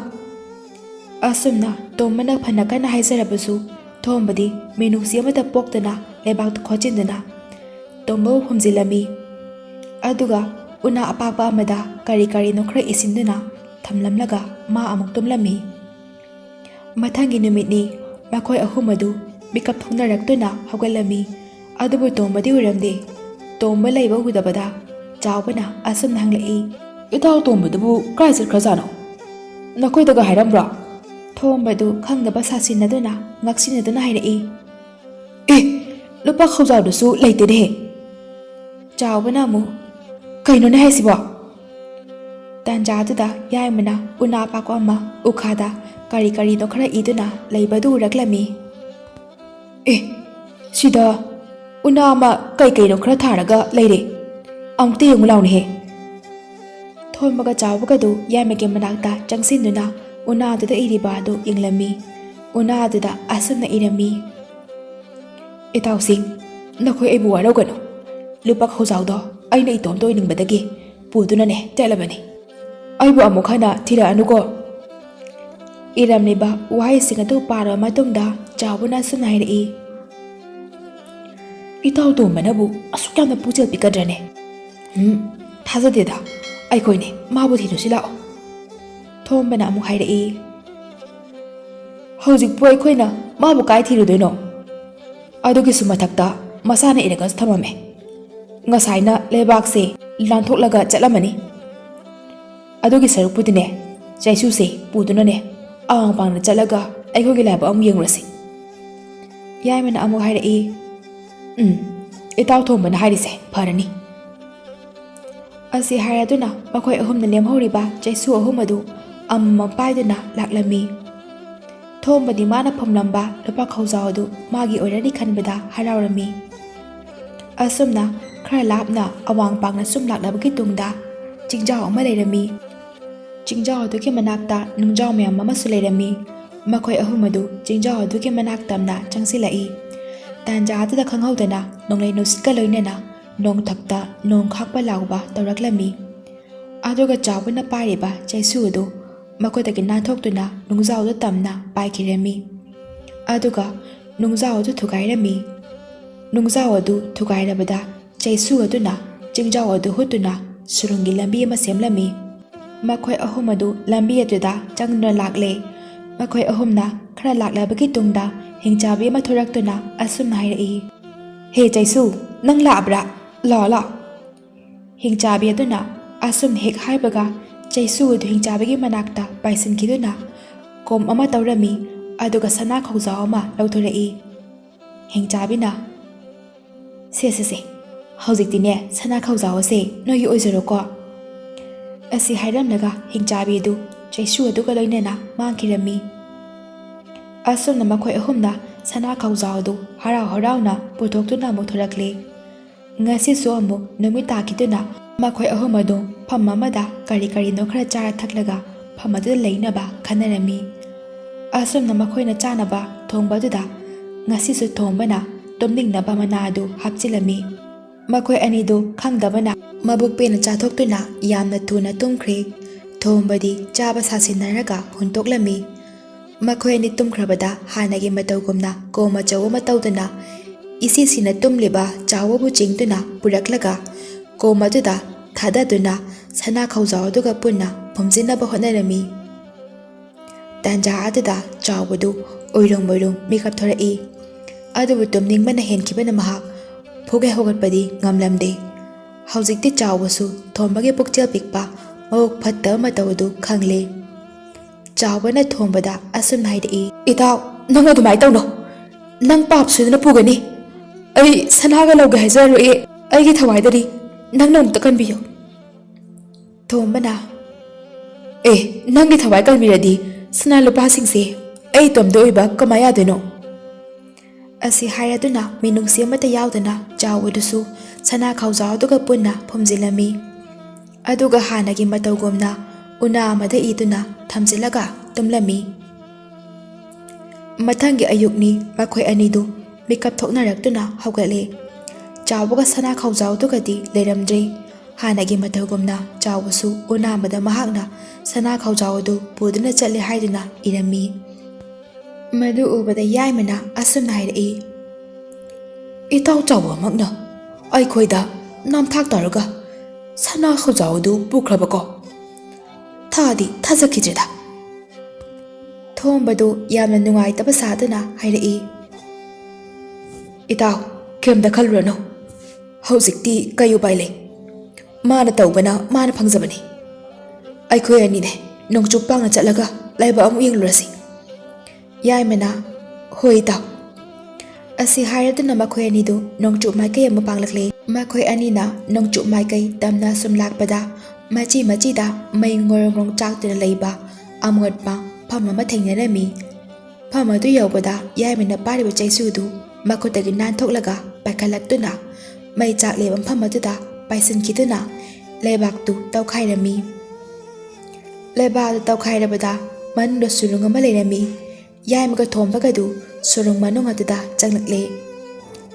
ꯑꯁꯨꯝꯅ ꯇꯣꯝꯕꯅ ꯐꯅ ꯀꯟꯅ ꯍꯥꯏꯖꯔꯕꯁꯨ ꯊꯣꯝꯕꯗꯤ ꯃꯤꯅꯨꯡꯁꯤ ꯑꯃꯇ ꯄꯣꯛꯇꯅ ꯂꯩꯕꯥꯛꯇ ꯈꯣꯠꯆꯤꯟꯗꯨꯅ ꯇꯣꯝꯕꯕꯨ ꯐꯨꯝꯖꯤꯜꯂꯝꯃꯤ ꯑꯗꯨꯒ ꯎꯅꯥ ꯑꯄꯥꯛꯄ ꯑꯃꯗ ꯀꯔꯤ ꯀꯔꯤꯅꯣ ꯈꯔ ꯏꯁꯤꯟꯗꯨꯅ ꯊꯝꯂꯝꯂꯒ ꯃꯥ ꯑꯃꯨꯛ ꯇꯨꯝꯂꯝꯃꯤ ꯃꯊꯪꯒꯤ ꯅꯨꯃꯤꯠꯅꯤ ꯃꯈꯣꯏ ꯑꯍꯨꯝ ꯑꯗꯨ ꯃꯤꯀꯞ ꯊꯣꯛꯅꯔꯛꯇꯨꯅ ꯍꯧꯒꯠꯂꯝꯃꯤ ꯑꯗꯨꯕꯨ ꯇꯣꯝꯕꯗꯤ ꯎꯔꯝꯗꯦ ꯇꯣꯝꯕ ꯂꯩꯕ ꯎꯗꯕꯗ ꯆꯥꯎꯕꯅ ꯑꯁꯨꯝꯅ ꯍꯪꯂꯛꯏ ꯏꯇꯥꯎ ꯇꯣꯝꯕꯗꯨꯕꯨ ꯀꯥꯏ ꯆꯠꯈ꯭ꯔꯖꯥꯠꯅꯣ ꯅꯈꯣꯏꯗꯒ ꯍꯥꯏꯔꯝꯕ꯭ꯔꯣ ꯊꯣꯝꯕꯗꯨ ꯈꯪꯗꯕ ꯁꯥꯁꯤꯟꯅꯗꯨꯅ ꯉꯛꯁꯤꯟꯅꯗꯨꯅ ꯍꯥꯏꯔꯛꯏ ꯑꯦ ꯂꯨꯄꯥ ꯈꯧꯖꯥꯎꯗꯨꯁꯨ ꯂꯩꯇꯦꯅꯦꯍꯦ ꯆꯥꯎꯕꯅ ꯑꯃꯨꯛ ꯀꯩꯅꯣꯅꯦ ꯍꯥꯏꯁꯤꯕꯣ ꯇꯥꯟꯖꯥꯗꯨꯗ ꯌꯥꯏꯃꯅ ꯎꯅꯥ ꯑꯄꯥꯛꯄ ꯑꯃ ꯎꯈꯥꯗ ꯀꯔꯤ ꯀꯔꯤꯅꯣ ꯈꯔ ꯏꯗꯨꯅ ꯂꯩꯕꯗꯨ ꯎꯔꯛꯂꯝꯃꯤ ꯑꯦ ꯁꯤꯗ ꯎꯅꯥ ꯑꯃ ꯀꯩꯅꯣꯈꯔ ꯊꯥꯔꯒ ꯂꯩꯔꯦ ꯑꯃꯨꯛꯇ ꯌꯦꯡꯉꯨ ꯂꯥꯎꯅꯦꯍꯦ ꯊꯣꯝꯕꯒ ꯆꯥꯎꯕꯒꯗꯨ ꯌꯥꯏꯃꯒꯤ ꯃꯅꯥꯛꯇ ꯆꯪꯁꯤꯟꯗꯨꯅ ꯎꯅꯥꯗꯨꯗ ꯏꯔꯤꯕ ꯑꯗꯨ ꯌꯦꯡꯂꯝꯃꯤ ꯎꯅꯥꯗꯨꯗ ꯑꯁꯨꯝꯅ ꯏꯔꯝꯃꯤ ꯏꯇꯥꯎꯁꯤꯡ ꯅꯈꯣꯏ ꯑꯩꯕꯨ ꯋꯥꯔꯧꯒꯅꯨ ꯂꯨꯄꯥ ꯈꯧꯖꯥꯎꯗꯣ ꯑꯩꯅ ꯏꯇꯣꯝꯇ ꯑꯣꯏꯅꯤꯡꯕꯗꯒꯤ ꯄꯨꯗꯨꯅꯅꯦ ꯆꯠꯂꯕꯅꯤ ꯑꯩꯕꯨ ꯑꯃꯨꯛ ꯍꯟꯅ ꯊꯤꯔꯛꯑꯅꯨꯀꯣ ꯏꯔꯝꯂꯤꯕ ꯋꯥꯍꯩꯁꯤꯡ ꯑꯗꯨ ꯄꯥꯔꯕ ꯃꯇꯨꯡꯗ ꯆꯥꯎꯕꯅ ꯑꯁꯨꯝꯅ ꯍꯥꯏꯔꯛꯏ ꯏꯇꯥꯎ ꯇꯣꯝꯕꯅꯕꯨ ꯑꯁꯨꯛ ꯌꯥꯝꯅ ꯄꯨꯛꯆꯦꯜ ꯄꯤꯛꯀꯗ꯭ꯔꯅꯦ? ꯊꯥꯖꯗꯦꯗ. ꯑꯩꯈꯣꯏꯅꯦ ꯃꯥꯕꯨ ꯊꯤꯔꯨꯁꯤ ꯂꯥꯛꯑꯣ꯫ ꯊꯣꯝꯕꯅ ꯑꯃꯨꯛ ꯍꯥꯏꯔꯛꯏ꯫ ꯍꯧꯖꯤꯛꯄꯨ ꯑꯩꯈꯣꯏꯅ ꯃꯥꯕꯨ ꯀꯥꯏ ꯊꯤꯔꯨꯗꯣꯏꯅꯣ? ꯑꯗꯨꯒꯤꯁꯨ ꯃꯊꯛꯇ ꯃꯁꯥꯅ ꯏꯔꯒꯁꯨ ꯊꯝꯃꯝꯃꯦ꯫ ꯉꯁꯥꯏꯅ ꯂꯩꯕꯥꯛꯁꯦ ꯂꯥꯟꯊꯣꯛꯂꯒ ꯆꯠꯂꯝꯃꯅꯤ꯫ ꯑꯗꯨꯒꯤ ꯁꯔꯨꯛꯄꯨꯗꯤꯅꯦ ꯆꯩꯁꯨꯁꯦ ꯄꯨꯗꯨꯅꯅꯦ ꯑꯋꯥꯡꯄꯥꯡꯅ ꯆꯠꯂꯒ ꯑꯩꯈꯣꯏꯒꯤ ꯂꯥꯏꯕꯛ ꯑꯃꯨꯛ ꯌꯦꯡꯉꯨꯔꯁꯤ꯫ ꯌꯥꯏꯃꯅ ꯑꯃꯨꯛ ꯍꯥꯏꯔꯛꯏ꯫ ꯏꯇꯥꯎ ꯊꯣꯝꯕꯅ ꯍꯥꯏꯔꯤꯁꯦ ꯐꯔꯅꯤ꯫ ꯑꯁꯤ ꯍꯥꯏꯔꯗꯨꯅ ꯃꯈꯣꯏ ꯑꯍꯨꯝꯅ ꯂꯦꯝꯍꯧꯔꯤꯕ ꯆꯩꯁꯨ ꯑꯍꯨꯝ ꯑꯗꯨ ꯑꯃꯃꯝ ꯄꯥꯏꯗꯨꯅ ꯂꯥꯛꯂꯝꯃꯤ꯫ ꯊꯣꯝꯕꯗꯤ ꯃꯥꯅ ꯐꯝꯂꯝꯕ ꯂꯨꯄꯥ ꯈꯧꯖꯥꯎ ꯑꯗꯨ ꯃꯥꯒꯤ ꯑꯣꯏꯔꯅꯤ ꯈꯟꯕꯗ ꯍꯔꯥꯎꯔꯝꯃꯤ꯫ ꯑꯁꯨꯝꯅ ꯈꯔ ꯂꯥꯞꯅ ꯑꯋꯥꯡꯄꯥꯡꯅ ꯁꯨꯝ ꯂꯥꯛꯂꯕꯒꯤ ꯇꯨꯡꯗ ꯆꯤꯡꯖꯥꯎ ꯑꯃ ꯂꯩꯔꯝꯃꯤ꯫ ꯆꯤꯡꯖꯥꯎ ꯑꯗꯨꯒꯤ ꯃꯅꯥꯛꯇ ꯅꯨꯡꯖꯥꯎ ꯃꯌꯥꯝ ꯑꯃꯁꯨ ꯂꯩꯔꯝꯃꯤ꯫ ꯃꯈꯣꯏ ꯑꯍꯨꯝ ꯑꯗꯨ ꯆꯤꯡꯖꯥꯎ ꯑꯗꯨꯒꯤ ꯃꯅꯥꯛ ꯇꯝꯅ ꯆꯪꯁꯤꯜꯂꯛꯏ꯫ ꯇꯥꯟꯖꯥ ꯑꯗꯨꯗ ꯈꯪꯍꯧꯗꯅ ꯅꯣꯡꯂꯩ ꯅꯨꯡꯁꯤꯠꯀ ꯂꯣꯏꯅꯅ ꯅꯣꯡꯊꯛꯇ ꯅꯣꯡ ꯈꯥꯛꯄ ꯂꯥꯎꯕ ꯇꯧꯔꯛꯂꯝꯃꯤ꯫ ꯑꯗꯨꯒ ꯆꯥꯎꯕꯅ ꯄꯥꯏꯔꯤꯕ ꯆꯩꯁꯨ ꯑꯗꯨ ꯃꯈꯣꯏꯗꯒꯤ ꯅꯥꯟꯊꯣꯛꯇꯨꯅ ꯅꯨꯡꯖꯥꯎꯗ ꯇꯝꯅ ꯄꯥꯏꯈꯤꯔꯝꯃꯤ꯫ ꯑꯗꯨꯒ ꯅꯨꯡꯖꯥꯎ ꯑꯗꯨ ꯊꯨꯒꯥꯏꯔꯝꯃꯤ꯫ ꯅꯨꯡꯖꯥꯎ ꯑꯗꯨ ꯊꯨꯒꯥꯏꯔꯕꯗ ꯆꯩꯁꯨ ꯑꯗꯨꯅ ꯆꯤꯡꯖꯥꯎ ꯑꯗꯨ ꯍꯨꯠꯇꯨꯅ ꯁꯨꯔꯨꯡꯒꯤ ꯂꯝꯕꯤ ꯑꯃ ꯁꯦꯝꯂꯝꯃꯤ꯫ ꯃꯈꯣꯏ ꯑꯍꯨꯝ ꯑꯗꯨ ꯂꯝꯕꯤ ꯑꯗꯨꯗ ꯆꯪꯗꯨꯅ ꯂꯥꯛꯂꯦ꯫ ꯃꯈꯣꯏ ꯑꯍꯨꯝꯅ ꯈꯔ ꯂꯥꯛꯂꯕꯒꯤ ꯇꯨꯡꯗ ꯍꯤꯡꯆꯥꯕꯤ ꯑꯃ ꯊꯣꯔꯛꯇꯨꯅ ꯑꯁꯨꯝꯅ ꯍꯥꯏꯔꯛꯏ꯫ ꯍꯦ ꯆꯩꯁꯨ, ꯅꯪ ꯂꯥꯛꯑꯕ꯭ꯔꯥ? ꯂꯥꯛꯑꯣ ꯂꯥꯛꯑꯣ꯫ ꯍꯤꯡꯆꯥꯕꯤ ꯑꯗꯨꯅ ꯑꯁꯨꯝ ꯍꯦꯛ ꯍꯥꯏꯕꯒ ꯆꯩꯁꯨ ꯑꯗꯨ ꯍꯤꯡꯆꯥꯕꯤꯒꯤ ꯃꯅꯥꯛꯇ ꯄꯥꯏꯁꯤꯟꯈꯤꯗꯨꯅ ꯀꯣꯝ ꯑꯃ ꯇꯧꯔꯝꯃꯤ꯫ ꯑꯗꯨꯒ ꯁꯅꯥ ꯈꯧꯖꯥꯎ ꯑꯃ ꯂꯧꯊꯣꯔꯛꯏ꯫ ꯍꯤꯡꯆꯥꯕꯤꯅ ꯁꯦ ꯍꯧꯖꯤꯛꯇꯤꯅꯦ ꯁꯅꯥ ꯈꯧꯖꯥꯎ ꯑꯁꯦ ꯅꯣꯏꯒꯤ ꯑꯣꯏꯖꯔꯣꯀꯣ꯫ ꯑꯁꯤ ꯍꯥꯏꯔꯝꯂꯒ ꯍꯤꯡꯆꯥꯕꯤ ꯑꯗꯨ ꯆꯩꯁꯨ ꯑꯗꯨꯒ ꯂꯣꯏꯅꯅ ꯃꯥꯡꯈꯤꯔꯝꯃꯤ꯫ ꯑꯁꯨꯝꯅ ꯃꯈꯣꯏ ꯑꯍꯨꯝꯅ ꯁꯅꯥ ꯈꯧꯖꯥꯎ ꯑꯗꯨ ꯍꯔꯥꯎ ꯍꯔꯥꯎꯅ ꯄꯨꯊꯣꯛꯇꯨꯅ ꯑꯃꯨꯛ ꯊꯣꯔꯛꯂꯦ꯫ ꯉꯁꯤꯁꯨ ꯑꯃꯨꯛ ꯅꯨꯃꯤꯠ ꯇꯥꯈꯤꯗꯨꯅ ꯃꯈꯣꯏ ꯑꯍꯨꯝ ꯑꯗꯨ ꯐꯝ ꯑꯃꯗ ꯀꯔꯤ ꯀꯔꯤꯅꯣ ꯈꯔ ꯆꯥꯔ ꯊꯛꯂꯒ ꯐꯝ ꯑꯗꯨꯗ ꯂꯩꯅꯕ ꯈꯟꯅꯔꯝꯃꯤ꯫ ꯑꯁꯨꯝꯅ ꯃꯈꯣꯏꯅ ꯆꯥꯅꯕ ꯊꯣꯡꯕ ꯑꯗꯨꯗ ꯉꯁꯤꯁꯨ ꯊꯣꯡꯕꯅ ꯇꯨꯝꯅꯤꯡꯅꯕ ꯃꯅꯥ ꯑꯗꯨ ꯍꯥꯞꯆꯤꯜꯂꯝꯃꯤ꯫ ꯃꯈꯣꯏ ꯑꯅꯤꯗꯨ ꯈꯪꯗꯕꯅ ꯃꯕꯨꯛ ꯄꯦꯟꯅ ꯆꯥꯊꯣꯛꯇꯨꯅ ꯌꯥꯝꯅ ꯊꯨꯅ ꯇꯨꯝꯈ꯭ꯔꯦ꯫ ꯊꯣꯡꯕꯗꯤ ꯆꯥꯕ ꯁꯥꯁꯤꯟꯅꯔꯒ ꯍꯨꯟꯇꯣꯛꯂꯝꯃꯤ꯫ ꯃꯈꯣꯏ ꯑꯅꯤ ꯇꯨꯝꯈ꯭ꯔꯕꯗ ꯍꯥꯟꯅꯒꯤ ꯃꯇꯧꯒꯨꯝꯅ ꯀꯣꯝ ꯑꯆꯧ ꯑꯃ ꯇꯧꯗꯨꯅ ꯏꯁꯤꯁꯤꯅ ꯇꯨꯝꯂꯤꯕ ꯆꯥꯎꯕꯕꯨ ꯆꯤꯡꯗꯨꯅ ꯄꯨꯔꯛꯂꯒ ꯀꯣꯝ ꯑꯗꯨꯗ ꯊꯥꯗꯗꯨꯅ ꯁꯅꯥ ꯈꯧꯖꯥꯎ ꯑꯗꯨꯒ ꯄꯨꯟꯅ ꯐꯨꯝꯖꯤꯟꯅꯕ ꯍꯣꯠꯅꯔꯝꯃꯤ꯫ ꯇꯥꯟꯖꯥ ꯑꯗꯨꯗ ꯆꯥꯎꯕꯗꯨ ꯑꯣꯏꯔꯨꯝ ꯑꯣꯏꯔꯨꯝ ꯃꯤꯀꯞ ꯊꯣꯔꯛꯏ꯫ ꯑꯗꯨꯕꯨ ꯇꯨꯝꯅꯤꯡꯕꯅ ꯍꯦꯟꯈꯤꯕꯅ ꯃꯍꯥꯛ ꯐꯨꯒꯩ ꯍꯧꯒꯠꯄꯗꯤ ꯉꯝꯂꯝꯗꯦ꯫ ꯍꯧꯖꯤꯛꯇꯤ ꯆꯥꯎꯕꯁꯨ ꯊꯣꯝꯕꯒꯤ ꯄꯨꯛꯆꯦꯜ ꯄꯤꯛꯄ ꯃꯕꯨꯛ ꯐꯠꯇꯕ ꯃꯇꯧ ꯑꯗꯨ ꯈꯪꯂꯦ꯫ ꯆꯥꯎꯕꯅ ꯊꯣꯝꯕꯗ ꯑꯁꯨꯝꯅ ꯍꯥꯏꯔꯛꯏ꯫ ꯏꯇꯥꯎ, ꯅꯪ ꯑꯗꯨꯃꯥꯏꯅ ꯇꯧꯅꯣ꯫ ꯅꯪ ꯄꯥꯞ ꯁꯣꯏꯗꯅ ꯄꯨꯒꯅꯤ꯫ ꯑꯩ ꯁꯅꯥꯒ ꯂꯧꯒꯦ ꯍꯥꯏꯖꯔꯣꯏ꯫ ꯑꯩꯒꯤ ꯊꯋꯥꯏꯗꯗꯤ ꯅꯪꯅ ꯑꯃꯨꯛꯇ ꯀꯟꯕꯤꯌꯨ꯫ ꯊꯣꯝꯕꯅ ꯅꯪꯒꯤ ꯊꯋꯥꯏ ꯀꯟꯕꯤꯔꯗꯤ ꯁꯅꯥ ꯂꯨꯄꯥꯁꯤꯡꯁꯦ ꯑꯩ ꯏꯇꯣꯝꯇ ꯑꯣꯏꯕ ꯀꯃꯥꯏ ꯌꯥꯗꯣꯏꯅꯣ? ꯑꯁꯤ ꯍꯥꯏꯔꯗꯨꯅ ꯃꯤꯅꯨꯡꯁꯤ ꯑꯃꯠꯇ ꯌꯥꯎꯗꯅ ꯆꯥꯎꯕꯗꯨꯁꯨ ꯁꯅꯥ ꯈꯧꯖꯥꯎ ꯑꯗꯨꯒ ꯄꯨꯟꯅ ꯐꯨꯝꯖꯤꯜꯂꯝꯃꯤ꯫ ꯑꯗꯨꯒ ꯍꯥꯟꯅꯒꯤ ꯃꯇꯧꯒꯨꯝꯅ ꯎꯅꯥ ꯑꯃꯗ ꯏꯗꯨꯅ ꯊꯝꯖꯤꯜꯂꯒ ꯇꯨꯝꯂꯝꯃꯤ꯫ ꯃꯊꯪꯒꯤ ꯑꯌꯨꯛꯅꯤ ꯃꯈꯣꯏ ꯑꯅꯤꯗꯨ ꯃꯤꯀꯞ ꯊꯣꯛꯅꯔꯛꯇꯨꯅ ꯍꯧꯒꯠꯂꯦ꯫ ꯆꯥꯎꯕꯒ ꯁꯅꯥ ꯈꯧꯖꯥꯎ ꯑꯗꯨꯒꯗꯤ ꯂꯩꯔꯝꯗ꯭ꯔꯦ꯫ ꯍꯥꯟꯅꯒꯤ ꯃꯇꯧꯒꯨꯝꯅ ꯆꯥꯎꯕꯁꯨ ꯎꯅꯥ ꯑꯃꯗ ꯃꯍꯥꯛꯅ ꯁꯅꯥ ꯈꯧꯖꯥꯎ ꯑꯗꯨ ꯄꯨꯗꯨꯅ ꯆꯠꯂꯦ ꯍꯥꯏꯗꯨꯅ ꯏꯔꯝꯃꯤ꯫ ꯃꯗꯨ ꯎꯕꯗ ꯌꯥꯏꯃꯅ ꯑꯁꯨꯝꯅ ꯍꯥꯏꯔꯛꯏ꯫ ꯏꯇꯥꯎ ꯆꯥꯎꯕꯃꯛꯅ ꯑꯩꯈꯣꯏꯗ ꯅꯝꯊꯥꯛ ꯇꯧꯔꯒ ꯁꯅꯥ ꯈꯧꯖꯥꯎ ꯑꯗꯨ ꯄꯨꯈ꯭ꯔꯕꯀꯣ? ꯊꯥꯗꯤ ꯊꯥꯖꯈꯤꯗ꯭ꯔꯦꯗ꯫ ꯊꯣꯝꯕꯗꯨ ꯌꯥꯝꯅ ꯅꯨꯡꯉꯥꯏꯇꯕ ꯁꯥꯗꯨꯅ ꯍꯥꯏꯔꯛꯏ꯫ ꯏꯇꯥꯎ, ꯀꯩꯝꯇ ꯈꯜꯂꯨꯔꯅꯨ꯫ ꯍꯧꯖꯤꯛꯇꯤ ꯀꯩ ꯎꯄꯥꯏ ꯂꯩ? ꯃꯥꯅ ꯇꯧꯕꯅ ꯃꯥꯅ ꯐꯪꯖꯕꯅꯤ꯫ ꯑꯩꯈꯣꯏ ꯑꯅꯤꯅꯦ ꯅꯣꯡꯆꯨꯞ ꯄꯥꯡꯅ ꯆꯠꯂꯒ ꯂꯥꯏꯕꯛ ꯑꯃꯨꯛ ꯌꯦꯡꯂꯨꯔꯁꯤ꯫ ꯌꯥꯏꯃꯅ ꯍꯣꯏ ꯏꯇꯥꯎ꯫ ꯑꯁꯤ ꯍꯥꯏꯔꯗꯨꯅ ꯃꯈꯣꯏ ꯑꯅꯤꯗꯨ ꯅꯣꯡꯆꯨꯞ ꯃꯥꯏꯀꯩ ꯑꯃ ꯄꯥꯡꯂꯛꯂꯦ꯫ ꯃꯈꯣꯏ ꯑꯅꯤꯅ ꯅꯣꯡꯆꯨꯞ ꯃꯥꯏꯀꯩ ꯇꯝꯅ ꯁꯨꯝ ꯂꯥꯛꯄꯗ ꯃꯆꯤ ꯃꯆꯤꯗ ꯃꯩ ꯉꯣꯔꯣꯡ ꯉꯣꯔꯣꯡ ꯆꯥꯛꯇꯨꯅ ꯂꯩꯕ ꯑꯃꯣꯠꯄ ꯐꯝ ꯑꯃ ꯊꯦꯡꯅꯔꯝꯃꯤ꯫ ꯐꯝ ꯑꯗꯨ ꯌꯧꯕꯗ ꯌꯥꯏꯃꯅ ꯄꯥꯏꯔꯤꯕ ꯆꯩꯁꯨꯗꯨ ꯃꯈꯨꯠꯇꯒꯤ ꯅꯥꯟꯊꯣꯛꯂꯒ ꯄꯥꯏꯈꯠꯂꯛꯇꯨꯅ ꯃꯩ ꯆꯥꯛꯂꯤꯕ ꯃꯐꯝ ꯑꯗꯨꯗ ꯄꯥꯏꯁꯤꯟꯈꯤꯗꯨꯅ ꯂꯩꯕꯥꯛꯇꯨ ꯇꯧꯈꯥꯏꯔꯝꯃꯤ꯫ ꯂꯩꯕꯥꯛ ꯑꯗꯨ ꯇꯧꯈꯥꯏꯔꯕꯗ ꯃꯅꯨꯡꯗ ꯁꯨꯔꯨꯡ ꯑꯃ ꯂꯩꯔꯝꯃꯤ꯫ ꯌꯥꯏꯃꯒ ꯊꯣꯝꯕꯒꯗꯨ ꯁꯨꯔꯨꯡ ꯃꯅꯨꯡ ꯑꯗꯨꯗ ꯆꯪꯂꯛꯂꯦ꯫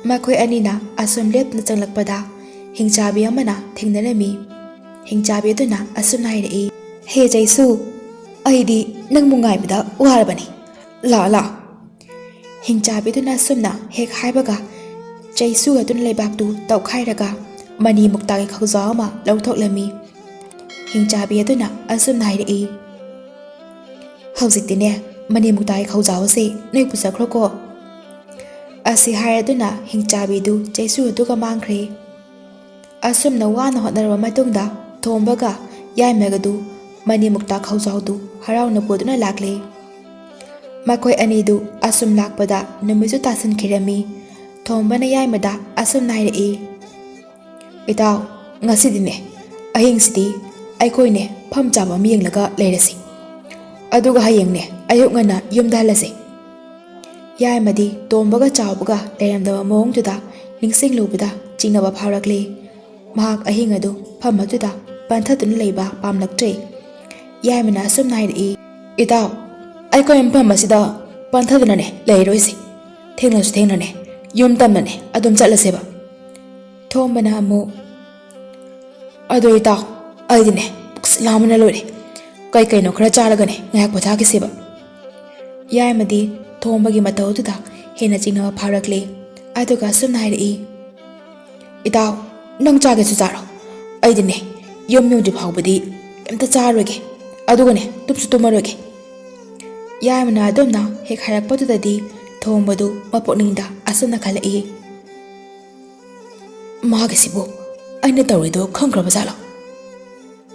ꯃꯈꯣꯏ ꯑꯅꯤꯅ ꯑꯁꯨꯝ ꯂꯦꯞꯇꯨꯅ ꯆꯪꯂꯛꯄꯗ ꯍꯤꯡꯆꯥꯕꯤ ꯑꯃꯅ ꯊꯦꯡꯅꯔꯝꯃꯤ꯫ ꯍꯤꯡꯆꯥꯕꯤ ꯑꯗꯨꯅ ꯑꯁꯨꯝꯅ ꯍꯥꯏꯔꯛꯏ꯫ ꯍꯦ ꯆꯩꯁꯨ, ꯑꯩꯗꯤ ꯅꯪꯕꯨ ꯉꯥꯏꯕꯗ ꯋꯥꯔꯕꯅꯤ꯫ ꯂꯥꯛꯑꯣ ꯂꯥꯛꯑꯣ꯫ ꯍꯤꯡꯆꯥꯕꯤꯗꯨꯅ ꯑꯁꯨꯝꯅ ꯍꯦꯛ ꯍꯥꯏꯕꯒ ꯆꯩꯁꯨ ꯑꯗꯨꯅ ꯂꯩꯕꯥꯛꯇꯨ ꯇꯧꯈꯥꯏꯔꯒ ꯃꯅꯤ ꯃꯨꯛꯇꯥꯒꯤ ꯈꯧꯖꯥꯎ ꯑꯃ ꯂꯧꯊꯣꯛꯂꯝꯃꯤ꯫ ꯍꯤꯡꯆꯥꯕꯤ ꯑꯗꯨꯅ ꯑꯁꯨꯝꯅ ꯍꯥꯏꯔꯛꯏ, ꯍꯧꯖꯤꯛꯇꯤꯅꯦ ꯃꯅꯤ ꯃꯨꯛꯇꯥꯒꯤ ꯈꯧꯖꯥꯎ ꯑꯁꯤ ꯅꯣꯏ ꯄꯨꯖꯈ꯭ꯔꯣꯀꯣ꯫ ꯑꯁꯤ ꯍꯥꯏꯔꯗꯨꯅ ꯍꯤꯡꯆꯥꯕꯤꯗꯨ ꯆꯩꯁꯨ ꯑꯗꯨꯒ ꯃꯥꯡꯈ꯭ꯔꯦ꯫ ꯑꯁꯨꯝꯅ ꯋꯥꯅ ꯍꯣꯠꯅꯔꯕ ꯃꯇꯨꯡꯗ ꯊꯣꯝꯕꯒ ꯌꯥꯏꯃꯒꯗꯨ ꯃꯅꯤ ꯃꯨꯛꯇꯥ ꯈꯧꯖꯥꯎꯗꯨ ꯍꯔꯥꯎꯅ ꯄꯨꯗꯨꯅ ꯂꯥꯛꯂꯦ꯫ ꯃꯈꯣꯏ ꯑꯅꯤꯗꯨ ꯑꯁꯨꯝ ꯂꯥꯛꯄꯗ ꯅꯨꯃꯤꯠꯁꯨ ꯇꯥꯁꯟꯈꯤꯔꯝꯃꯤ꯫ ꯊꯣꯝꯕꯅ ꯌꯥꯏꯃꯗ ꯑꯁꯨꯝꯅ ꯍꯥꯏꯔꯛꯏ, ꯏꯇꯥꯎ, ꯉꯁꯤꯗꯤꯅꯦ ꯑꯍꯤꯡꯁꯤꯗꯤ ꯑꯩꯈꯣꯏꯅꯦ ꯐꯝ ꯆꯥꯕ ꯑꯃ ꯌꯦꯡꯂꯒ ꯂꯩꯔꯁꯤ, ꯑꯗꯨꯒ ꯍꯌꯦꯡꯅꯦ ꯑꯌꯨꯛ ꯉꯟꯅ ꯌꯨꯝꯗ ꯍꯜꯂꯁꯤ꯫ ꯌꯥꯏꯃꯗꯤ ꯇꯣꯝꯕꯒ ꯆꯥꯎꯕꯒ ꯂꯩꯔꯝꯗꯕ ꯃꯑꯣꯡꯗꯨꯗ ꯅꯤꯡꯁꯤꯡꯂꯨꯕꯗ ꯆꯤꯡꯅꯕ ꯐꯥꯎꯔꯛꯂꯦ꯫ ꯃꯍꯥꯛ ꯑꯍꯤꯡ ꯑꯗꯨ ꯐꯝ ꯑꯗꯨꯗ ꯄꯟꯊꯗꯨꯅ ꯂꯩꯕ ꯄꯥꯝꯂꯛꯇ꯭ꯔꯦ꯫ ꯌꯥꯏꯃꯅ ꯑꯁꯨꯝꯅ ꯍꯥꯏꯔꯛꯏ, ꯏꯇꯥꯎ, ꯑꯩꯈꯣꯏ ꯃꯐꯝ ꯑꯁꯤꯗ ꯄꯟꯊꯗꯨꯅꯅꯦ ꯂꯩꯔꯣꯏꯁꯤ, ꯊꯦꯡꯅꯁꯨ ꯊꯦꯡꯅꯅꯦ ꯌꯨꯝ ꯇꯝꯅꯅꯦ ꯑꯗꯨꯝ ꯆꯠꯂꯁꯦꯕ꯫ ꯊꯣꯝꯕꯅ ꯑꯃꯨꯛ, ꯑꯗꯣ ꯏꯇꯥꯎ, ꯑꯩꯗꯤꯅꯦ ꯄꯨꯛꯁꯤ ꯂꯥꯝꯕꯅ ꯂꯣꯏꯔꯦ, ꯀꯩ ꯀꯩꯅꯣ ꯈꯔ ꯆꯥꯔꯒꯅꯦ ꯉꯥꯏꯍꯥꯛ ꯄꯣꯊꯥꯈꯤꯁꯦꯕ꯫ ꯌꯥꯏꯃꯗꯤ ꯊꯣꯝꯕꯒꯤ ꯃꯇꯧ ꯑꯗꯨꯗ ꯍꯦꯟꯅ ꯆꯤꯡꯅꯕ ꯐꯥꯎꯔꯛꯂꯦ꯫ ꯑꯗꯨꯒ ꯑꯁꯨꯝꯅ ꯍꯥꯏꯔꯛꯏ, ꯏꯇꯥꯎ, ꯅꯪ ꯆꯥꯒꯦꯁꯨ ꯆꯥꯔꯣ, ꯑꯩꯗꯤꯅꯦ ꯌꯨꯝ ꯌꯧꯗ꯭ꯔꯤ ꯐꯥꯎꯕꯗꯤ ꯀꯩꯝꯇ ꯆꯥꯔꯣꯏꯒꯦ, ꯑꯗꯨꯒꯅꯦ ꯇꯨꯝꯁꯨ ꯇꯨꯝꯃꯔꯣꯏꯒꯦ꯫ ꯌꯥꯏꯃꯅ ꯑꯗꯨꯝꯅ ꯍꯦꯛ ꯍꯥꯏꯔꯛꯄꯗꯨꯗꯗꯤ ꯊꯣꯝꯕꯗꯨ ꯃꯄꯨꯛꯅꯤꯡꯗ ꯑꯁꯨꯝꯅ ꯈꯜꯂꯛꯏ, ꯃꯥꯒꯤꯁꯤꯕꯨ ꯑꯩꯅ ꯇꯧꯔꯤꯗꯣ ꯈꯪꯈ꯭ꯔꯕ ꯖꯥꯠꯂꯣ,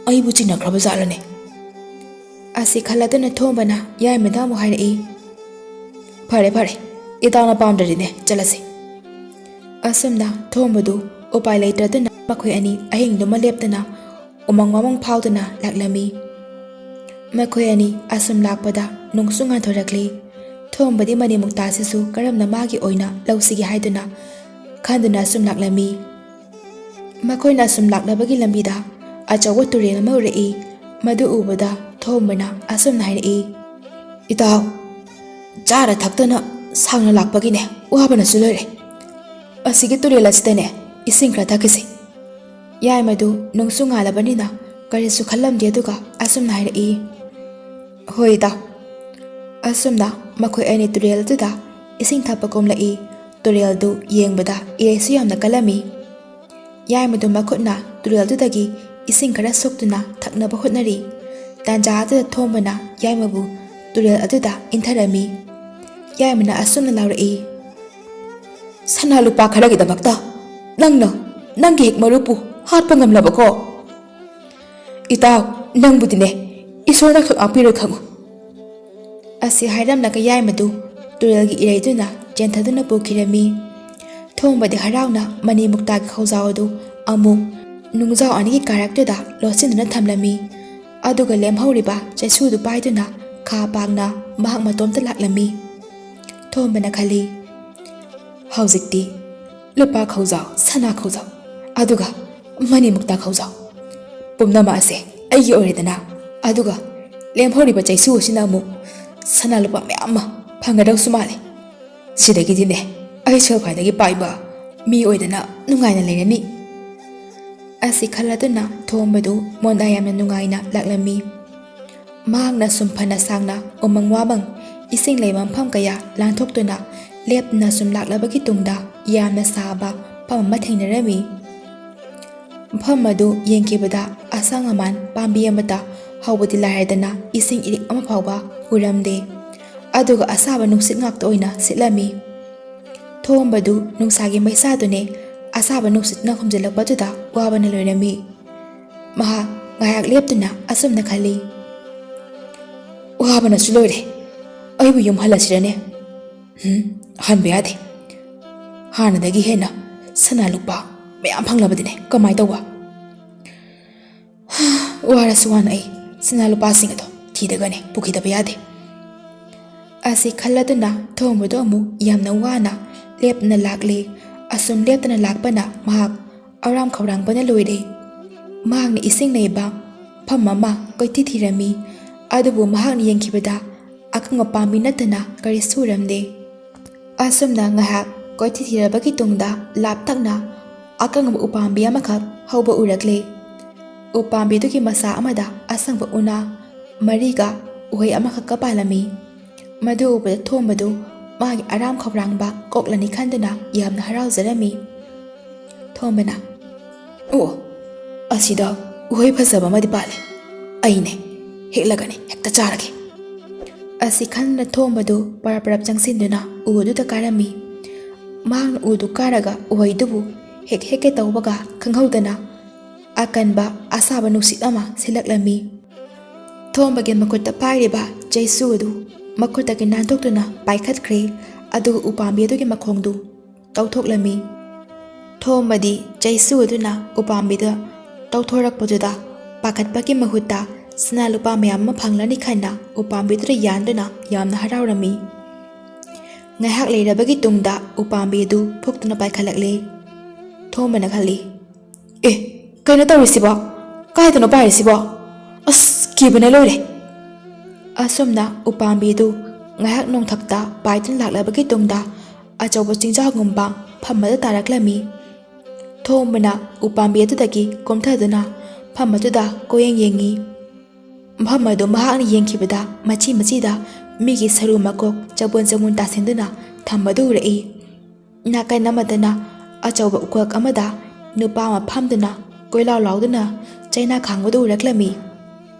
ꯑꯩꯕꯨ ꯆꯤꯡꯅꯈ꯭ꯔꯕ ꯖꯥꯠꯂꯅꯦ꯫ ꯑꯁꯤ ꯈꯜꯂꯗꯨꯅ ꯊꯣꯝꯕꯅ ꯌꯥꯏꯃꯗ ꯑꯃꯨꯛ ꯍꯥꯏꯔꯛꯏ, ꯐꯔꯦ ꯐꯔꯦ, ꯏꯇꯥꯎꯅ ꯄꯥꯝꯗ꯭ꯔꯗꯤꯅꯦ ꯆꯠꯂꯁꯤ꯫ ꯑꯁꯨꯝꯅ ꯊꯣꯝꯕꯗꯨ ꯎꯄꯥꯏ ꯂꯩꯇ꯭ꯔꯗꯨꯅ ꯃꯈꯣꯏ ꯑꯅꯤ ꯑꯍꯤꯡꯗꯨꯃ ꯂꯦꯞꯇꯅ ꯎꯃꯪ ꯋꯥꯃꯪ ꯐꯥꯎꯗꯨꯅ ꯂꯥꯛꯂꯝꯃꯤ꯫ ꯃꯈꯣꯏ ꯑꯅꯤ ꯑꯁꯨꯝ ꯂꯥꯛꯄꯗ ꯅꯨꯡꯁꯨ ꯉꯥꯟꯊꯣꯔꯛꯂꯤ꯫ ꯊꯣꯝꯕꯗꯤ ꯃꯅꯤ ꯃꯨꯛꯇꯥꯁꯤꯁꯨ ꯀꯔꯝꯅ ꯃꯥꯒꯤ ꯑꯣꯏꯅ ꯂꯧꯁꯤꯒꯦ ꯍꯥꯏꯗꯨꯅ ꯈꯟꯗꯨꯅ ꯑꯁꯨꯝ ꯂꯥꯛꯂꯝꯃꯤ꯫ ꯃꯈꯣꯏꯅ ꯑꯁꯨꯝ ꯂꯥꯛꯂꯕꯒꯤ ꯂꯝꯕꯤꯗ ꯑꯆꯧꯕ ꯇꯨꯔꯦꯜ ꯑꯃ ꯎꯔꯛꯏ꯫ ꯃꯗꯨ ꯎꯕꯗ ꯊꯣꯝꯕꯅ ꯑꯁꯨꯝꯅ ꯍꯥꯏꯔꯛꯏ, ꯏꯇꯥꯎ, ꯆꯥꯔ ꯊꯛꯇꯅ ꯁꯥꯡꯅ ꯂꯥꯛꯄꯒꯤꯅꯦ ꯋꯥꯕꯅꯁꯨ ꯂꯣꯏꯔꯦ, ꯑꯁꯤꯒꯤ ꯇꯨꯔꯦꯜ ꯑꯁꯤꯗꯅꯦ ꯏꯁꯤꯡ ꯈꯔ ꯊꯛꯈꯤꯁꯤ꯫ ꯌꯥꯏꯃꯗꯨ ꯅꯨꯡꯁꯨ ꯉꯥꯜꯂꯕꯅꯤꯅ ꯀꯔꯤꯁꯨ ꯈꯜꯂꯝꯗꯦ, ꯑꯗꯨꯒ ꯑꯁꯨꯝꯅ ꯍꯥꯏꯔꯛꯏ, ꯍꯣꯏ ꯏꯇꯥꯎ꯫ ꯑꯁꯨꯝꯅ ꯃꯈꯣꯏ ꯑꯅꯤ ꯇꯨꯔꯦꯜ ꯑꯗꯨꯗ ꯏꯁꯤꯡ ꯊꯛꯄ ꯀꯨꯝꯂꯛꯏ꯫ ꯇꯨꯔꯦꯜꯗꯨ ꯌꯦꯡꯕꯗ ꯏꯔꯩꯁꯨ ꯌꯥꯝꯅ ꯀꯜꯂꯝꯃꯤ꯫ ꯌꯥꯏꯃꯗꯨ ꯃꯈꯨꯠꯅ ꯇꯨꯔꯦꯜꯗꯨꯗꯒꯤ ꯏꯁꯤꯡ ꯈꯔ ꯁꯣꯛꯇꯨꯅ ꯊꯛꯅꯕ ꯍꯣꯠꯅꯔꯤ꯫ ꯇꯥꯟꯖꯥ ꯑꯗꯨꯗ ꯊꯣꯝꯕꯅ ꯌꯥꯏꯃꯕꯨ ꯇꯨꯔꯦꯜ ꯑꯗꯨꯗ ꯏꯟꯊꯔꯝꯃꯤ꯫ ꯌꯥꯏꯃꯅ ꯑꯁꯨꯝꯅ ꯂꯥꯎꯔꯛꯏ, ꯁꯅꯥ ꯂꯨꯄꯥ ꯈꯔꯒꯤꯗꯃꯛꯇ ꯅꯪꯅ ꯅꯪꯒꯤ ꯍꯦꯛ ꯃꯔꯨꯞꯄꯨ ꯍꯥꯠꯄ ꯉꯝꯂꯕꯀꯣ? ꯏꯇꯥꯎ, ꯅꯪꯕꯨꯗꯤꯅꯦ ꯏꯁꯣꯔꯅ ꯈꯛ ꯉꯥꯛꯄꯤꯔꯣꯏ ꯈꯪꯉꯨ꯫ ꯑꯁꯤ ꯍꯥꯏꯔꯝꯂꯒ ꯌꯥꯏꯃꯗꯨ ꯇꯨꯔꯦꯜꯒꯤ ꯏꯔꯩꯗꯨꯅ ꯆꯦꯟꯊꯗꯨꯅ ꯄꯨꯈꯤꯔꯝꯃꯤ꯫ ꯊꯣꯝꯕꯗꯤ ꯍꯔꯥꯎꯅ ꯃꯅꯤ ꯃꯨꯛꯇꯥꯒꯤ ꯈꯧꯖꯥꯎ ꯑꯗꯨ ꯑꯃꯨꯛ ꯅꯨꯡꯖꯥꯎ ꯑꯅꯤꯒꯤ ꯀꯥꯔꯛꯇꯨꯗ ꯂꯣꯠꯁꯤꯟꯗꯨꯅ ꯊꯝꯂꯝꯃꯤ꯫ ꯑꯗꯨꯒ ꯂꯦꯝꯍꯧꯔꯤꯕ ꯆꯩꯁꯨꯗꯨ ꯄꯥꯏꯗꯨꯅ ꯈꯥ ꯄꯥꯛꯅ ꯃꯍꯥꯛ ꯃꯇꯣꯝꯇ ꯂꯥꯛꯂꯝꯃꯤ꯫ ꯊꯣꯝꯕꯅ ꯈꯜꯂꯤ, ꯍꯧꯖꯤꯛꯇꯤ ꯂꯨꯄꯥ ꯈꯧꯖꯥꯎ, ꯁꯅꯥ ꯈꯧꯖꯥꯎ, ꯑꯗꯨꯒ ꯃꯅꯤ ꯃꯨꯛꯇꯥ ꯈꯧꯖꯥꯎ ꯄꯨꯝꯅꯃꯛ ꯑꯁꯦ ꯑꯩꯒꯤ ꯑꯣꯏꯔꯦꯗꯅ, ꯑꯗꯨꯒ ꯂꯦꯝꯍꯧꯔꯤꯕ ꯆꯩꯁꯨ ꯑꯁꯤꯅ ꯑꯃꯨꯛ ꯁꯅꯥ ꯂꯨꯄꯥ ꯃꯌꯥꯝ ꯑꯃ ꯐꯪꯒꯗꯧꯁꯨ ꯃꯥꯜꯂꯦ꯫ ꯁꯤꯗꯒꯤꯗꯤꯅꯦ ꯑꯩ ꯁꯦꯜ ꯈ꯭ꯋꯥꯏꯗꯒꯤ ꯄꯥꯏꯕ ꯃꯤ ꯑꯣꯏꯗꯅ ꯅꯨꯡꯉꯥꯏꯅ ꯂꯩꯔꯅꯤ꯫ ꯑꯁꯤ ꯈꯜꯂꯗꯨꯅ ꯊꯣꯝꯕꯗꯨ ꯃꯣꯟꯗꯥ ꯌꯥꯝꯅ ꯅꯨꯡꯉꯥꯏꯅ ꯂꯥꯛꯂꯝꯃꯤ꯫ ꯃꯍꯥꯛꯅ ꯁꯨꯝ ꯐꯅ ꯁꯥꯡꯅ ꯎꯃꯪ ꯋꯥꯃꯪ ꯏꯁꯤꯡ ꯂꯩꯕ ꯃꯐꯝ ꯀꯌꯥ ꯂꯥꯟꯊꯣꯛꯇꯨꯅ ꯂꯦꯞꯇꯨꯅ ꯁꯨꯝ ꯂꯥꯛꯂꯕꯒꯤ ꯇꯨꯡꯗ ꯌꯥꯝꯅ ꯁꯥꯕ ꯃꯐꯝ ꯑꯃ ꯊꯦꯡꯅꯔꯝꯃꯤ꯫ ꯃꯐꯝ ꯑꯗꯨ ꯌꯦꯡꯈꯤꯕꯗ ꯑꯁꯪ ꯑꯃꯥꯟ ꯄꯥꯝꯕꯤ ꯑꯃꯠꯇ ꯍꯧꯕꯗꯤ ꯂꯥꯏꯔꯗꯅ ꯏꯁꯤꯡ ꯏꯔꯤꯛ ꯑꯃ ꯐꯥꯎꯕ ꯎꯔꯝꯗꯦ, ꯑꯗꯨꯒ ꯑꯁꯥꯕ ꯅꯨꯡꯁꯤꯠ ꯉꯥꯛꯇ ꯑꯣꯏꯅ ꯁꯤꯠꯂꯝꯃꯤ꯫ ꯊꯣꯝꯕꯗꯨ ꯅꯨꯡꯁꯥꯒꯤ ꯃꯩꯁꯥꯗꯨꯅꯦ ꯑꯁꯥꯕ ꯅꯨꯡꯁꯤꯠꯅ ꯍꯨꯝꯖꯤꯜꯂꯛꯄꯗꯨꯗ ꯋꯥꯕꯅ ꯂꯣꯏꯔꯝꯃꯤ꯫ ꯃꯍꯥꯛ ꯉꯥꯏꯍꯥꯛ ꯂꯦꯞꯇꯨꯅ ꯑꯁꯨꯝꯅ ꯈꯜꯂꯤ, ꯋꯥꯕꯅꯁꯨ ꯂꯣꯏꯔꯦ, ꯑꯩꯕꯨ ꯌꯨꯝ ꯍꯜꯂꯁꯤꯔꯅꯦ? ꯍꯟꯕ ꯌꯥꯗꯦ, ꯍꯥꯟꯅꯗꯒꯤ ꯍꯦꯟꯅ ꯁꯅꯥ ꯂꯨꯄꯥ ꯃꯌꯥꯝ ꯐꯪꯂꯕꯗꯤꯅꯦ ꯀꯃꯥꯏꯅ ꯇꯧꯕ? ꯋꯥꯔꯁꯨ ꯋꯥꯅ ꯑꯩ ꯁꯅꯥ ꯂꯨꯄꯥꯁꯤꯡ ꯑꯗꯣ ꯊꯤꯗꯒꯅꯦ ꯄꯨꯈꯤꯗꯕ ꯌꯥꯗꯦ꯫ ꯑꯁꯤ ꯈꯜꯂꯗꯨꯅ ꯊꯣꯝꯕꯗꯨ ꯑꯃꯨꯛ ꯌꯥꯝꯅ ꯋꯥꯅ ꯂꯦꯞꯇꯨꯅ ꯂꯥꯛꯂꯤ꯫ ꯑꯁꯨꯝ ꯂꯦꯞꯇꯨꯅ ꯂꯥꯛꯄꯅ ꯃꯍꯥꯛ ꯑꯔꯥꯝ ꯈꯧꯔꯥꯡꯕꯅ ꯂꯣꯏꯔꯦ꯫ ꯃꯍꯥꯛꯅ ꯏꯁꯤꯡ ꯂꯩꯕ ꯃꯐꯝ ꯑꯃ ꯀꯣꯏꯊꯤ ꯊꯤꯔꯝꯃꯤ, ꯑꯗꯨꯕꯨ ꯃꯍꯥꯛꯅ ꯌꯦꯡꯈꯤꯕꯗ ꯑꯀꯪꯕ ꯄꯥꯝꯕꯤ ꯅꯠꯇꯅ ꯀꯔꯤꯁꯨ ꯎꯔꯝꯗꯦ꯫ ꯑꯁꯨꯝꯅ ꯉꯥꯏꯍꯥꯛ ꯀꯣꯏꯊꯤ ꯊꯤꯔꯕꯒꯤ ꯇꯨꯡꯗ ꯂꯥꯞꯇꯛꯅ ꯑꯀꯪꯕ ꯎꯄꯥꯝꯕꯤ ꯑꯃꯈꯛ ꯍꯧꯕ ꯎꯔꯛꯂꯦ꯫ ꯎꯄꯥꯝꯕꯤꯗꯨꯒꯤ ꯃꯁꯥ ꯑꯃꯗ ꯑꯁꯪꯕ ꯎꯅꯥ ꯃꯔꯤꯒ ꯎꯍꯩ ꯑꯃꯈꯛꯀ ꯄꯥꯜꯂꯝꯃꯤ꯫ ꯃꯗꯨ ꯎꯕꯗ ꯊꯣꯝꯕꯗꯨ ꯃꯥꯒꯤ ꯑꯔꯥꯝ ꯈꯧꯔꯥꯡꯕ ꯀꯣꯛꯂꯅꯤ ꯈꯟꯗꯨꯅ ꯌꯥꯝꯅ ꯍꯔꯥꯎꯖꯔꯝꯃꯤ꯫ ꯊꯣꯝꯕꯅ "ꯑꯣ, ꯑꯁꯤꯗ ꯎꯍꯩ ꯐꯖꯕ ꯑꯃꯗꯤ ꯄꯥꯜꯂꯦ, ꯑꯩꯅꯦ ꯍꯦꯛꯂꯒꯅꯦ ꯍꯦꯛꯇ ꯆꯥꯔꯒꯦ" ꯑꯁꯤ ꯈꯟꯗꯨꯅ ꯊꯣꯝꯕꯗꯨ ꯄꯔꯞ ꯄꯔꯞ ꯆꯪꯁꯤꯟꯗꯨꯅ ꯎ ꯑꯗꯨꯗ ꯀꯥꯔꯝꯃꯤ꯫ ꯃꯍꯥꯛꯅ ꯎꯗꯨ ꯀꯥꯔꯒ ꯎꯍꯩꯗꯨꯕꯨ ꯍꯦꯛꯀꯦ ꯇꯧꯕꯒ ꯈꯪꯍꯧꯗꯅ ꯑꯀꯟꯕ ꯑꯁꯥꯕ ꯅꯨꯡꯁꯤꯠ ꯑꯃ ꯁꯤꯠꯂꯛꯂꯝꯃꯤ꯫ ꯊꯣꯝꯕꯒꯤ ꯃꯈꯨꯠꯇ ꯄꯥꯏꯔꯤꯕ ꯆꯩꯁꯨ ꯑꯗꯨ ꯃꯈꯨꯠꯇꯒꯤ ꯅꯥꯟꯊꯣꯛꯇꯨꯅ ꯄꯥꯏꯈꯠꯈ꯭ꯔꯦ, ꯑꯗꯨꯒ ꯎꯄꯥꯝꯕꯤ ꯑꯗꯨꯒꯤ ꯃꯈꯣꯡꯗꯨ ꯇꯧꯊꯣꯛꯂꯝꯃꯤ꯫ ꯊꯣꯝꯕꯗꯤ ꯆꯩꯁꯨ ꯑꯗꯨꯅ ꯎꯄꯥꯝꯕꯤꯗ ꯇꯧꯊꯣꯔꯛꯄꯗꯨꯗ ꯄꯥꯈꯠꯄꯒꯤ ꯃꯍꯨꯠꯇ ꯁꯅꯥ ꯂꯨꯄꯥ ꯃꯌꯥꯝ ꯑꯃ ꯐꯪꯂꯅꯤ ꯈꯟꯅ ꯎꯄꯥꯝꯕꯤꯗꯨꯗ ꯌꯥꯟꯗꯨꯅ ꯌꯥꯝꯅ ꯍꯔꯥꯎꯔꯝꯃꯤ꯫ ꯉꯥꯏꯍꯥꯛ ꯂꯩꯔꯕꯒꯤ ꯇꯨꯡꯗ ꯎꯄꯥꯝꯕꯤ ꯑꯗꯨ ꯐꯨꯛꯇꯨꯅ ꯄꯥꯏꯈꯠꯂꯛꯂꯦ꯫ ꯊꯣꯝꯕꯅ ꯈꯜꯂꯤ, "ꯑꯦ, ꯀꯩꯅꯣ ꯇꯧꯔꯤꯁꯤꯕꯣ? ꯀꯥꯏꯗꯅꯣ ꯄꯥꯏꯔꯤꯁꯤꯕꯣ? ꯑꯁ, ꯀꯤꯕꯅ ꯂꯣꯏꯔꯦ!" ꯑꯁꯨꯝꯅ ꯎꯄꯥꯝꯕꯤ ꯑꯗꯨ ꯉꯥꯏꯍꯥꯛ ꯅꯣꯡꯊꯛꯇ ꯄꯥꯏꯗꯨꯅ ꯂꯥꯛꯂꯕꯒꯤ ꯇꯨꯡꯗ ꯑꯆꯧꯕ ꯆꯤꯡꯖꯥꯎꯒꯨꯝꯕ ꯐꯝꯕꯗ ꯇꯥꯔꯛꯂꯝꯃꯤ꯫ ꯊꯣꯝꯕꯅ ꯎꯄꯥꯝꯕꯤ ꯑꯗꯨꯗꯒꯤ ꯀꯨꯝꯊꯗꯨꯅ ꯐꯝ ꯑꯗꯨꯗ ꯀꯣꯌꯦꯡ ꯌꯦꯡꯉꯤ꯫ ꯃꯐꯝ ꯑꯗꯨ ꯃꯍꯥꯛꯅ ꯌꯦꯡꯈꯤꯕꯗ ꯃꯆꯤ ꯃꯆꯤꯗ ꯃꯤꯒꯤ ꯁꯔꯨ ꯃꯀꯣꯛ ꯆꯕꯨꯟ ꯇꯥꯁꯤꯟꯗꯨꯅ ꯊꯝꯕꯗꯨ ꯎꯔꯛꯏ꯫ ꯅꯥꯀꯟ ꯑꯃꯗꯅ ꯑꯆꯧꯕ ꯎꯀꯛ ꯑꯃꯗ ꯅꯨꯄꯥ ꯑꯃ ꯐꯝꯗꯨꯅ ꯀꯣꯏꯂꯥꯎ ꯂꯥꯎꯗꯨꯅ ꯆꯩꯅꯥ ꯈꯥꯡꯕꯗꯨ ꯎꯔꯛꯂꯝꯃꯤ꯫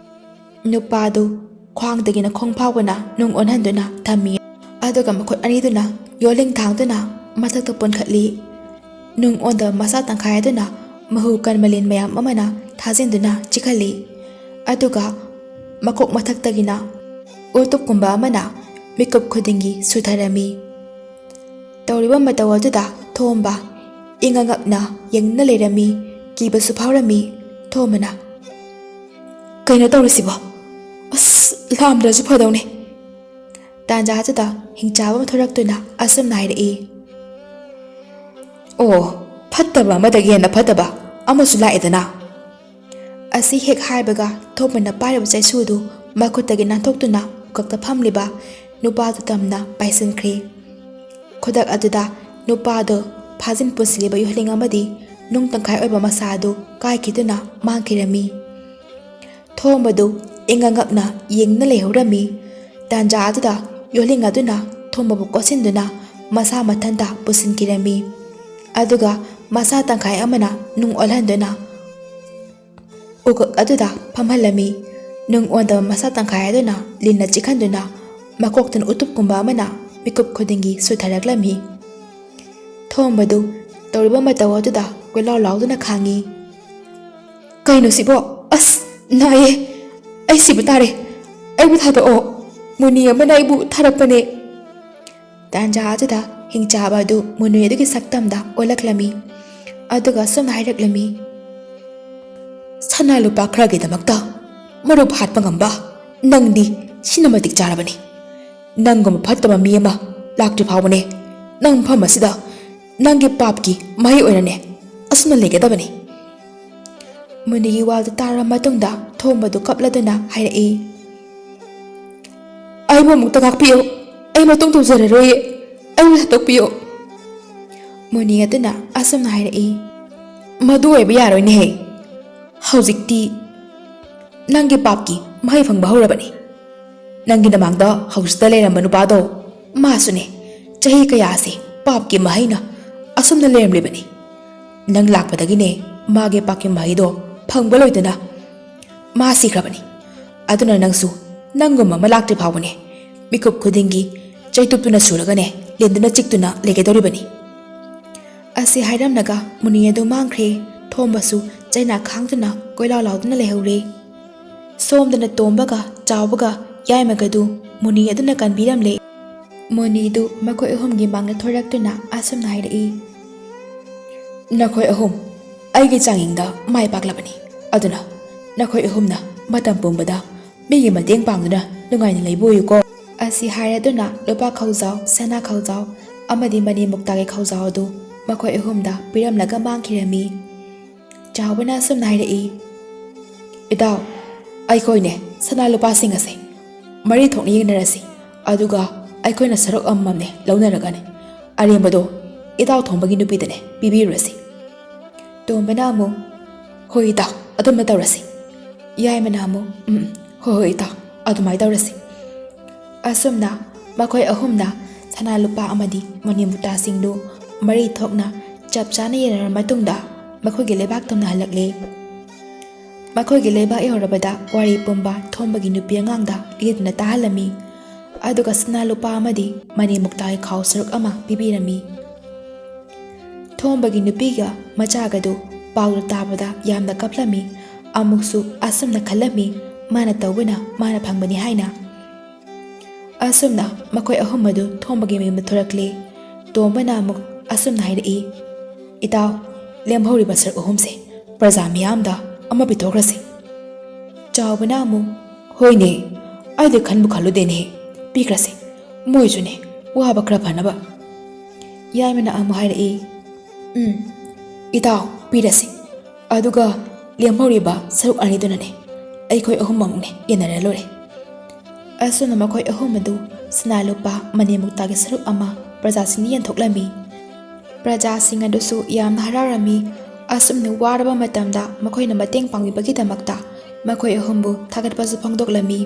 ꯅꯨꯄꯥꯗꯨ ꯈ꯭ꯋꯥꯡꯗꯒꯤꯅ ꯈꯣꯡ ꯐꯥꯎꯕꯅ ꯅꯨꯡ ꯑꯣꯟꯍꯟꯗꯨꯅ ꯊꯝꯃꯤ, ꯑꯗꯨꯒ ꯃꯈꯨꯠ ꯑꯅꯤꯗꯨꯅ ꯌꯣꯜꯂꯤꯡ ꯊꯥꯡꯗꯨꯅ ꯃꯊꯛꯇ ꯄꯨꯟꯈꯠꯂꯤ꯫ ꯅꯨꯡ ꯑꯣꯟꯗꯕ ꯃꯁꯥ ꯇꯪꯈꯥꯏ ꯑꯗꯨꯅ ꯃꯍꯨ ꯀꯟꯕ ꯂꯤꯟ ꯃꯌꯥꯝ ꯑꯃꯅ ꯊꯥꯖꯤꯟꯗꯨꯅ ꯆꯤꯛꯍꯜꯂꯤ, ꯑꯗꯨꯒ ꯃꯀꯣꯛ ꯃꯊꯛꯇꯒꯤꯅ ꯎꯇꯨꯞꯀꯨꯝꯕ ꯑꯃꯅ ꯃꯤꯀꯨꯞ ꯈꯨꯗꯤꯡꯒꯤ ꯁꯨꯊꯔꯝꯃꯤ꯫ ꯇꯧꯔꯤꯕ ꯃꯇꯧ ꯑꯗꯨꯗ ꯊꯣꯝꯕ ꯏꯉꯛ-ꯉꯛꯅ ꯌꯦꯡꯗꯨꯅ ꯂꯩꯔꯝꯃꯤ, ꯀꯤꯕꯁꯨ ꯐꯥꯎꯔꯝꯃꯤ꯫ ꯊꯣꯝꯕꯅ "ꯀꯩꯅꯣ ꯇꯧꯔꯤꯁꯤꯕꯣ? ꯑꯁ, ꯂꯥꯝꯗ꯭ꯔꯁꯨ ꯐꯗꯧꯅꯦ" ꯇꯥꯟꯖꯥꯗꯨꯗ ꯍꯤꯡꯆꯥꯕ ꯑꯃ ꯊꯣꯔꯛꯇꯨꯅ ꯑꯁꯨꯝꯅ ꯍꯥꯏꯔꯛꯏ, "ꯑꯣ, ꯐꯠꯇꯕ ꯑꯃꯗꯒꯤ ꯍꯦꯟꯅ ꯐꯠꯇꯕ ꯑꯃꯁꯨ ꯂꯥꯛꯑꯦꯗꯅ" ꯑꯁꯤ ꯍꯦꯛ ꯍꯥꯏꯕꯒ ꯊꯣꯝꯕꯅ ꯄꯥꯏꯔꯤꯕ ꯆꯩꯁꯨꯗꯨ ꯃꯈꯨꯠꯇꯒꯤ ꯅꯥꯟꯊꯣꯛꯇꯨꯅ ꯎꯀꯛꯇ ꯐꯝꯂꯤꯕ ꯅꯨꯄꯥꯗꯨ ꯇꯝꯅ ꯄꯥꯏꯁꯤꯟꯈ꯭ꯔꯦ꯫ ꯈꯨꯗꯛ ꯑꯗꯨꯗ ꯅꯨꯄꯥꯗꯨ ꯐꯥꯖꯤꯟ ꯄꯨꯟꯁꯤꯜꯂꯤꯕ ꯌꯣꯜꯂꯤꯡ ꯑꯃꯗꯤ ꯅꯨꯡ ꯇꯪꯈꯥꯏ ꯑꯣꯏꯕ ꯃꯁꯥ ꯑꯗꯨ ꯀꯥꯏꯈꯤꯗꯨꯅ ꯃꯥꯡꯈꯤꯔꯝꯃꯤ꯫ ꯊꯣꯝꯕꯗꯨ ꯏꯉꯛ-ꯉꯛꯅ ꯌꯦꯡꯗꯨꯅ ꯂꯩꯍꯧꯔꯝꯃꯤ꯫ ꯇꯥꯟꯖꯥ ꯑꯗꯨꯗ ꯌꯣꯜꯂꯤꯡ ꯑꯗꯨꯅ ꯊꯣꯝꯕꯕꯨ ꯀꯣꯠꯁꯤꯟꯗꯨꯅ ꯃꯁꯥ ꯃꯊꯟꯇ ꯄꯨꯁꯤꯟꯈꯤꯔꯝꯃꯤ, ꯑꯗꯨꯒ ꯃꯁꯥ ꯇꯪꯈꯥꯏ ꯑꯃꯅ ꯅꯨꯡ ꯑꯣꯜꯍꯟꯗꯨꯅ ꯎꯀꯛ ꯑꯗꯨꯗ ꯐꯝꯍꯜꯂꯝꯃꯤ꯫ ꯅꯨꯡ ꯑꯣꯟꯗꯕ ꯃꯁꯥ ꯇꯪꯈꯥꯏ ꯑꯗꯨꯅ ꯂꯤꯟꯅ ꯆꯤꯛꯍꯟꯗꯨꯅ ꯃꯀꯣꯛꯇꯅ ꯎꯇꯨꯞꯀꯨꯝꯕ ꯑꯃꯅ ꯃꯤꯀꯨꯞ ꯈꯨꯗꯤꯡꯒꯤ ꯁꯨꯊꯔꯛꯂꯝꯃꯤ꯫ ꯊꯣꯝꯕꯗꯨ ꯇꯧꯔꯤꯕ ꯃꯇꯧ ꯑꯗꯨꯗ ꯀꯣꯏꯂꯥꯎ ꯂꯥꯎꯗꯨꯅ ꯈꯥꯡꯉꯤ꯫ "ꯀꯩꯅꯣ ꯁꯤꯕꯣ? ꯑꯁ, ꯅꯥꯏꯌꯦ! ꯑꯩ ꯁꯤꯕ ꯇꯥꯔꯦ! ꯑꯩꯕꯨ ꯊꯥꯗꯣꯛꯑꯣ! ꯃꯨꯅꯤ ꯑꯃꯅ ꯑꯩꯕꯨ ꯊꯥꯔꯛꯄꯅꯦ" ꯇꯥꯟꯖꯥ ꯑꯗꯨꯗ ꯍꯤꯡꯆꯥꯕ ꯑꯗꯨ ꯃꯨꯅꯤ ꯑꯗꯨꯒꯤ ꯁꯛꯇꯝꯗ ꯑꯣꯜꯂꯛꯂꯝꯃꯤ, ꯑꯗꯨꯒ ꯑꯁꯨꯝꯅ ꯍꯥꯏꯔꯛꯂꯝꯃꯤ, "ꯁꯅꯥ ꯂꯨꯄꯥ ꯈꯔꯒꯤꯗꯃꯛꯇ ꯃꯔꯨꯞ ꯍꯥꯠꯄ ꯉꯝꯕ ꯅꯪꯗꯤ ꯁꯤꯅ ꯃꯇꯤꯛ ꯆꯥꯔꯕꯅꯤ꯫ ꯅꯪꯒꯨꯝꯕ ꯐꯠꯇꯕ ꯃꯤ ꯑꯃ ꯂꯥꯛꯇ꯭ꯔꯤ ꯐꯥꯎꯕꯅꯦ ꯅꯪ ꯃꯐꯝ ꯑꯁꯤꯗ ꯅꯪꯒꯤ ꯄꯥꯞꯀꯤ ꯃꯍꯩ ꯑꯣꯏꯅꯅꯦ ꯑꯁꯨꯝꯅ ꯂꯩꯒꯗꯕꯅꯤ" ꯃꯨꯅꯤꯒꯤ ꯋꯥꯗꯨ ꯇꯥꯔꯕ ꯃꯇꯨꯡꯗ ꯊꯣꯝꯕꯗꯨ ꯀꯞꯂꯗꯨꯅ ꯍꯥꯏꯔꯛꯏ, "ꯑꯩꯕꯨ ꯑꯃꯨꯛꯇ ꯉꯥꯛꯄꯤꯌꯨ! ꯑꯩ ꯃꯇꯨꯡ ꯇꯧꯖꯔꯔꯣꯏꯌꯦ! ꯑꯩꯕꯨ ꯊꯥꯗꯣꯛꯄꯤꯌꯨ" ꯃꯨꯅꯤ ꯑꯗꯨꯅ ꯑꯁꯨꯝꯅ ꯍꯥꯏꯔꯛꯏ, "ꯃꯗꯨ ꯑꯣꯏꯕ ꯌꯥꯔꯣꯏꯅꯦꯍꯦ! ꯍꯧꯖꯤꯛꯇꯤ ꯅꯪꯒꯤ ꯄꯥꯞꯀꯤ ꯃꯍꯩ ꯐꯪꯕ ꯍꯧꯔꯕꯅꯤ꯫ ꯅꯪꯒꯤ ꯅꯃꯥꯡꯗ ꯍꯧꯖꯤꯛꯇ ꯂꯩꯔꯝꯕ ꯅꯨꯄꯥꯗꯣ ꯃꯥꯁꯨꯅꯦ ꯆꯍꯤ ꯀꯌꯥꯁꯦ ꯄꯥꯞꯀꯤ ꯃꯍꯩꯅ ꯑꯁꯨꯝꯅ ꯂꯩꯔꯝꯂꯤꯕꯅꯤ꯫ ꯅꯪ ꯂꯥꯛꯄꯗꯒꯤꯅꯦ ꯃꯥꯒꯤ ꯄꯥꯞꯀꯤ ꯃꯍꯩꯗꯣ ꯐꯪꯕ ꯂꯣꯏꯗꯅ ꯃꯥ ꯁꯤꯈ꯭ꯔꯕꯅꯤ꯫ ꯑꯗꯨꯅ ꯅꯪꯁꯨ ꯅꯪꯒꯨꯝꯕ ꯑꯃ ꯂꯥꯛꯇ꯭ꯔꯤ ꯐꯥꯎꯕꯅꯦ ꯃꯤꯀꯨꯞ ꯈꯨꯗꯤꯡꯒꯤ ꯆꯩꯇꯨꯞꯇꯨꯅ ꯁꯨꯔꯒꯅꯦ ꯂꯤꯟꯗꯨꯅ ꯆꯤꯛꯇꯨꯅ ꯂꯩꯒꯗꯧꯔꯤꯕꯅꯤ" ꯑꯁꯤ ꯍꯥꯏꯔꯝꯂꯒ ꯃꯨꯅꯤ ꯑꯗꯨ ꯃꯥꯡꯈ꯭ꯔꯦ꯫ ꯊꯣꯝꯕꯁꯨ ꯆꯩꯅꯥ ꯈꯥꯡꯗꯨꯅ ꯀꯣꯏꯂꯥꯎ ꯂꯥꯎꯗꯨꯅ ꯂꯩꯍꯧꯔꯦ꯫ ꯁꯣꯝꯗꯅ ꯇꯣꯝꯕꯒ ꯆꯥꯎꯕꯒ ꯌꯥꯏꯃꯒꯗꯨ ꯃꯨꯅꯤ ꯑꯗꯨꯅ ꯀꯟꯕꯤꯔꯝꯂꯦ꯫ ꯃꯨꯅꯤꯗꯨ ꯃꯈꯣꯏ ꯑꯍꯨꯝꯒꯤ ꯃꯥꯡꯗ ꯊꯣꯔꯛꯇꯨꯅ ꯑꯁꯨꯝꯅ ꯍꯥꯏꯔꯛꯏ, "ꯅꯈꯣꯏ ꯑꯍꯨꯝ ꯑꯩꯒꯤ ꯆꯥꯡꯌꯦꯡꯗ ꯃꯥꯏ ꯄꯥꯛꯂꯕꯅꯤ, ꯑꯗꯨꯅ ꯅꯈꯣꯏ ꯑꯍꯨꯝꯅ ꯃꯇꯝ ꯄꯨꯝꯕꯗ ꯃꯤꯒꯤ ꯃꯇꯦꯡ ꯄꯥꯡꯗꯨꯅ ꯅꯨꯡꯉꯥꯏꯅ ꯂꯩꯕ ꯑꯣꯏꯌꯨꯀꯣ" ꯑꯁꯤ ꯍꯥꯏꯔꯗꯨꯅ ꯂꯨꯄꯥ ꯈꯧꯖꯥꯎ, ꯁꯅꯥ ꯈꯧꯖꯥꯎ ꯑꯃꯗꯤ ꯃꯅꯤ ꯃꯨꯛꯇꯥꯒꯤ ꯈꯧꯖꯥꯎ ꯑꯗꯨ ꯃꯈꯣꯏ ꯑꯍꯨꯝꯗ ꯄꯤꯔꯝꯂꯒ ꯃꯥꯡꯈꯤꯔꯝꯃꯤ꯫ ꯆꯥꯎꯕꯅ ꯑꯁꯨꯝꯅ ꯍꯥꯏꯔꯛꯏ, "ꯏꯇꯥꯎ, ꯑꯩꯈꯣꯏꯅꯦ ꯁꯅꯥ ꯂꯨꯄꯥꯁꯤꯡ ꯑꯁꯦ ꯃꯔꯤ ꯊꯣꯛꯅ ꯌꯦꯟꯅꯔꯁꯤ, ꯑꯗꯨꯒ ꯑꯩꯈꯣꯏꯅ ꯁꯔꯨꯛ ꯑꯃꯃꯝꯅꯦ ꯂꯧꯅꯔꯒꯅꯦ ꯑꯔꯦꯝꯕꯗꯣ ꯏꯇꯥꯎ ꯊꯣꯡꯕꯒꯤ ꯅꯨꯄꯤꯗꯅꯦ ꯄꯤꯕꯤꯔꯨꯔꯁꯤ" ꯇꯣꯝꯕꯅ ꯑꯃꯨꯛ, "ꯍꯣꯏ ꯏꯇꯥꯎ, ꯑꯗꯨꯝꯅ ꯇꯧꯔꯁꯤ" ꯌꯥꯏꯃꯅ ꯑꯃꯨꯛ, "ꯍꯣꯏ ꯏꯇꯥꯎ, ꯑꯗꯨꯃꯥꯏꯅ ꯇꯧꯔꯁꯤ" ꯑꯁꯨꯝꯅ ꯃꯈꯣꯏ ꯑꯍꯨꯝꯅ ꯁꯅꯥ ꯂꯨꯄꯥ ꯑꯃꯗꯤ ꯃꯅꯤ ꯃꯨꯛꯇꯥꯁꯤꯡꯗꯨ ꯃꯔꯤ ꯊꯣꯛꯅ ꯆꯞ ꯆꯥꯅ ꯌꯦꯟꯅꯔꯕ ꯃꯇꯨꯡꯗ ꯃꯈꯣꯏꯒꯤ ꯂꯩꯕꯥꯛ ꯇꯝꯅ ꯍꯜꯂꯛꯂꯦ꯫ ꯃꯈꯣꯏꯒꯤ ꯂꯩꯕꯥꯛ ꯌꯧꯔꯕꯗ ꯋꯥꯔꯤ ꯄꯨꯝꯕ ꯊꯣꯝꯕꯒꯤ ꯅꯨꯄꯤ ꯑꯉꯥꯡꯗ ꯂꯤꯗꯨꯅ ꯇꯥꯍꯜꯂꯝꯃꯤ꯫ ꯑꯗꯨꯒ ꯁꯅꯥ ꯂꯨꯄꯥ ꯑꯃꯗꯤ ꯃꯅꯤ ꯃꯨꯛꯇꯥꯒꯤ ꯈꯥꯎ ꯁꯔꯨꯛ ꯑꯃ ꯄꯤꯕꯤꯔꯝꯃꯤ꯫ ꯊꯣꯝꯕꯒꯤ ꯅꯨꯄꯤꯒ ꯃꯆꯥꯒꯗꯨ ꯄꯥꯎꯗꯨ ꯇꯥꯕꯗ ꯌꯥꯝꯅ ꯀꯞꯂꯝꯃꯤ꯫ ꯑꯃꯨꯛꯁꯨ ꯑꯁꯨꯝꯅ ꯈꯜꯂꯝꯃꯤ, ꯃꯥꯅ ꯇꯧꯕꯅ ꯃꯥꯅ ꯐꯪꯕꯅꯤ ꯍꯥꯏꯅ꯫ ꯑꯁꯨꯝꯅ ꯃꯈꯣꯏ ꯑꯍꯨꯝ ꯑꯗꯨ ꯊꯣꯝꯕꯒꯤ ꯃꯌꯨꯝꯗ ꯊꯣꯔꯛꯂꯦ꯫ ꯇꯣꯝꯕꯅ ꯑꯃꯨꯛ ꯑꯁꯨꯝꯅ ꯍꯥꯏꯔꯛꯏ, ꯏꯇꯥꯎ, ꯂꯦꯝꯍꯧꯔꯤꯕ ꯁꯔꯨꯛ ꯑꯍꯨꯝꯁꯦ ꯄ꯭ꯔꯖꯥ ꯃꯤꯌꯥꯝꯗ ꯑꯃ ꯄꯤꯊꯣꯛꯈ꯭ꯔꯁꯤ꯫ ꯆꯥꯎꯕꯅ ꯑꯃꯨꯛ, ꯍꯣꯏꯅꯦ, ꯑꯩꯗꯤ ꯈꯟꯕꯨ ꯈꯜꯂꯨꯗꯦꯅꯦ, ꯄꯤꯈ꯭ꯔꯁꯤ, ꯃꯣꯏꯁꯨꯅꯦ ꯋꯥꯕ ꯈꯔ ꯐꯅꯕ꯫ ꯌꯥꯏꯃꯅ ꯑꯃꯨꯛ ꯍꯥꯏꯔꯛꯏ, ꯏꯇꯥꯎ, ꯄꯤꯔꯁꯤ, ꯑꯗꯨꯒ ꯂꯦꯝꯍꯧꯔꯤꯕ ꯁꯔꯨꯛ ꯑꯅꯤꯗꯨꯅꯅꯦ ꯑꯩꯈꯣꯏ ꯑꯍꯨꯝꯃꯛꯅꯦ ꯌꯦꯟꯅꯔ ꯂꯣꯏꯔꯦ꯫ ꯑꯁꯨꯝꯅ ꯃꯈꯣꯏ ꯑꯍꯨꯝ ꯑꯗꯨ ꯁꯅꯥ ꯂꯨꯄꯥ ꯃꯅꯤ ꯃꯨꯛꯇꯥꯒꯤ ꯁꯔꯨꯛ ꯑꯃ प्रजाꯁꯤꯡꯅ ꯌꯦꯟꯊꯣꯛꯂꯝꯃꯤ꯫ प्रजाꯁꯤꯡ ꯑꯗꯨꯁꯨ ꯌꯥꯝꯅ ꯍꯔꯥꯎꯔꯝꯃꯤ꯫ ꯑꯁꯨꯝꯅ ꯋꯥꯔꯕ ꯃꯇꯝꯗ ꯃꯈꯣꯏꯅ ꯃꯇꯦꯡ ꯄꯥꯡꯕꯤꯕꯒꯤꯗꯃꯛꯇ ꯃꯈꯣꯏ ꯑꯍꯨꯝꯕꯨ ꯊꯥꯒꯠꯄꯁꯨ ꯐꯣꯡꯗꯣꯛꯂꯝꯃꯤ꯫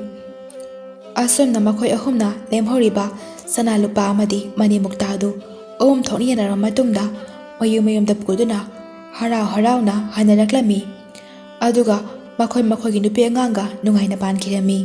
ꯑꯁꯨꯝꯅ ꯃꯈꯣꯏ ꯑꯍꯨꯝꯅ ꯂꯦꯝꯍꯧꯔꯤꯕ ꯁꯅꯥ ꯂꯨꯄꯥ ꯑꯃꯗꯤ ꯃꯅꯤ ꯃꯨꯛꯇꯥ ꯑꯗꯨ ꯑꯍꯨꯝ ꯊꯣꯛꯅ ꯌꯦꯟꯅꯔꯕ ꯃꯇꯨꯡꯗ ꯃꯌꯨꯝ ꯃꯌꯨꯝꯗ ꯄꯨꯗꯨꯅ ꯍꯔꯥꯎ ꯍꯔꯥꯎꯅ ꯍꯟꯅꯔꯛꯂꯝꯃꯤ꯫ ꯑꯗꯨꯒ ꯃꯈꯣꯏꯒꯤ ꯅꯨꯄꯤ ꯑꯉꯥꯡꯒ ꯅꯨꯡꯉꯥꯏꯅ ꯄꯥꯟꯈꯤꯔꯝꯃꯤ꯫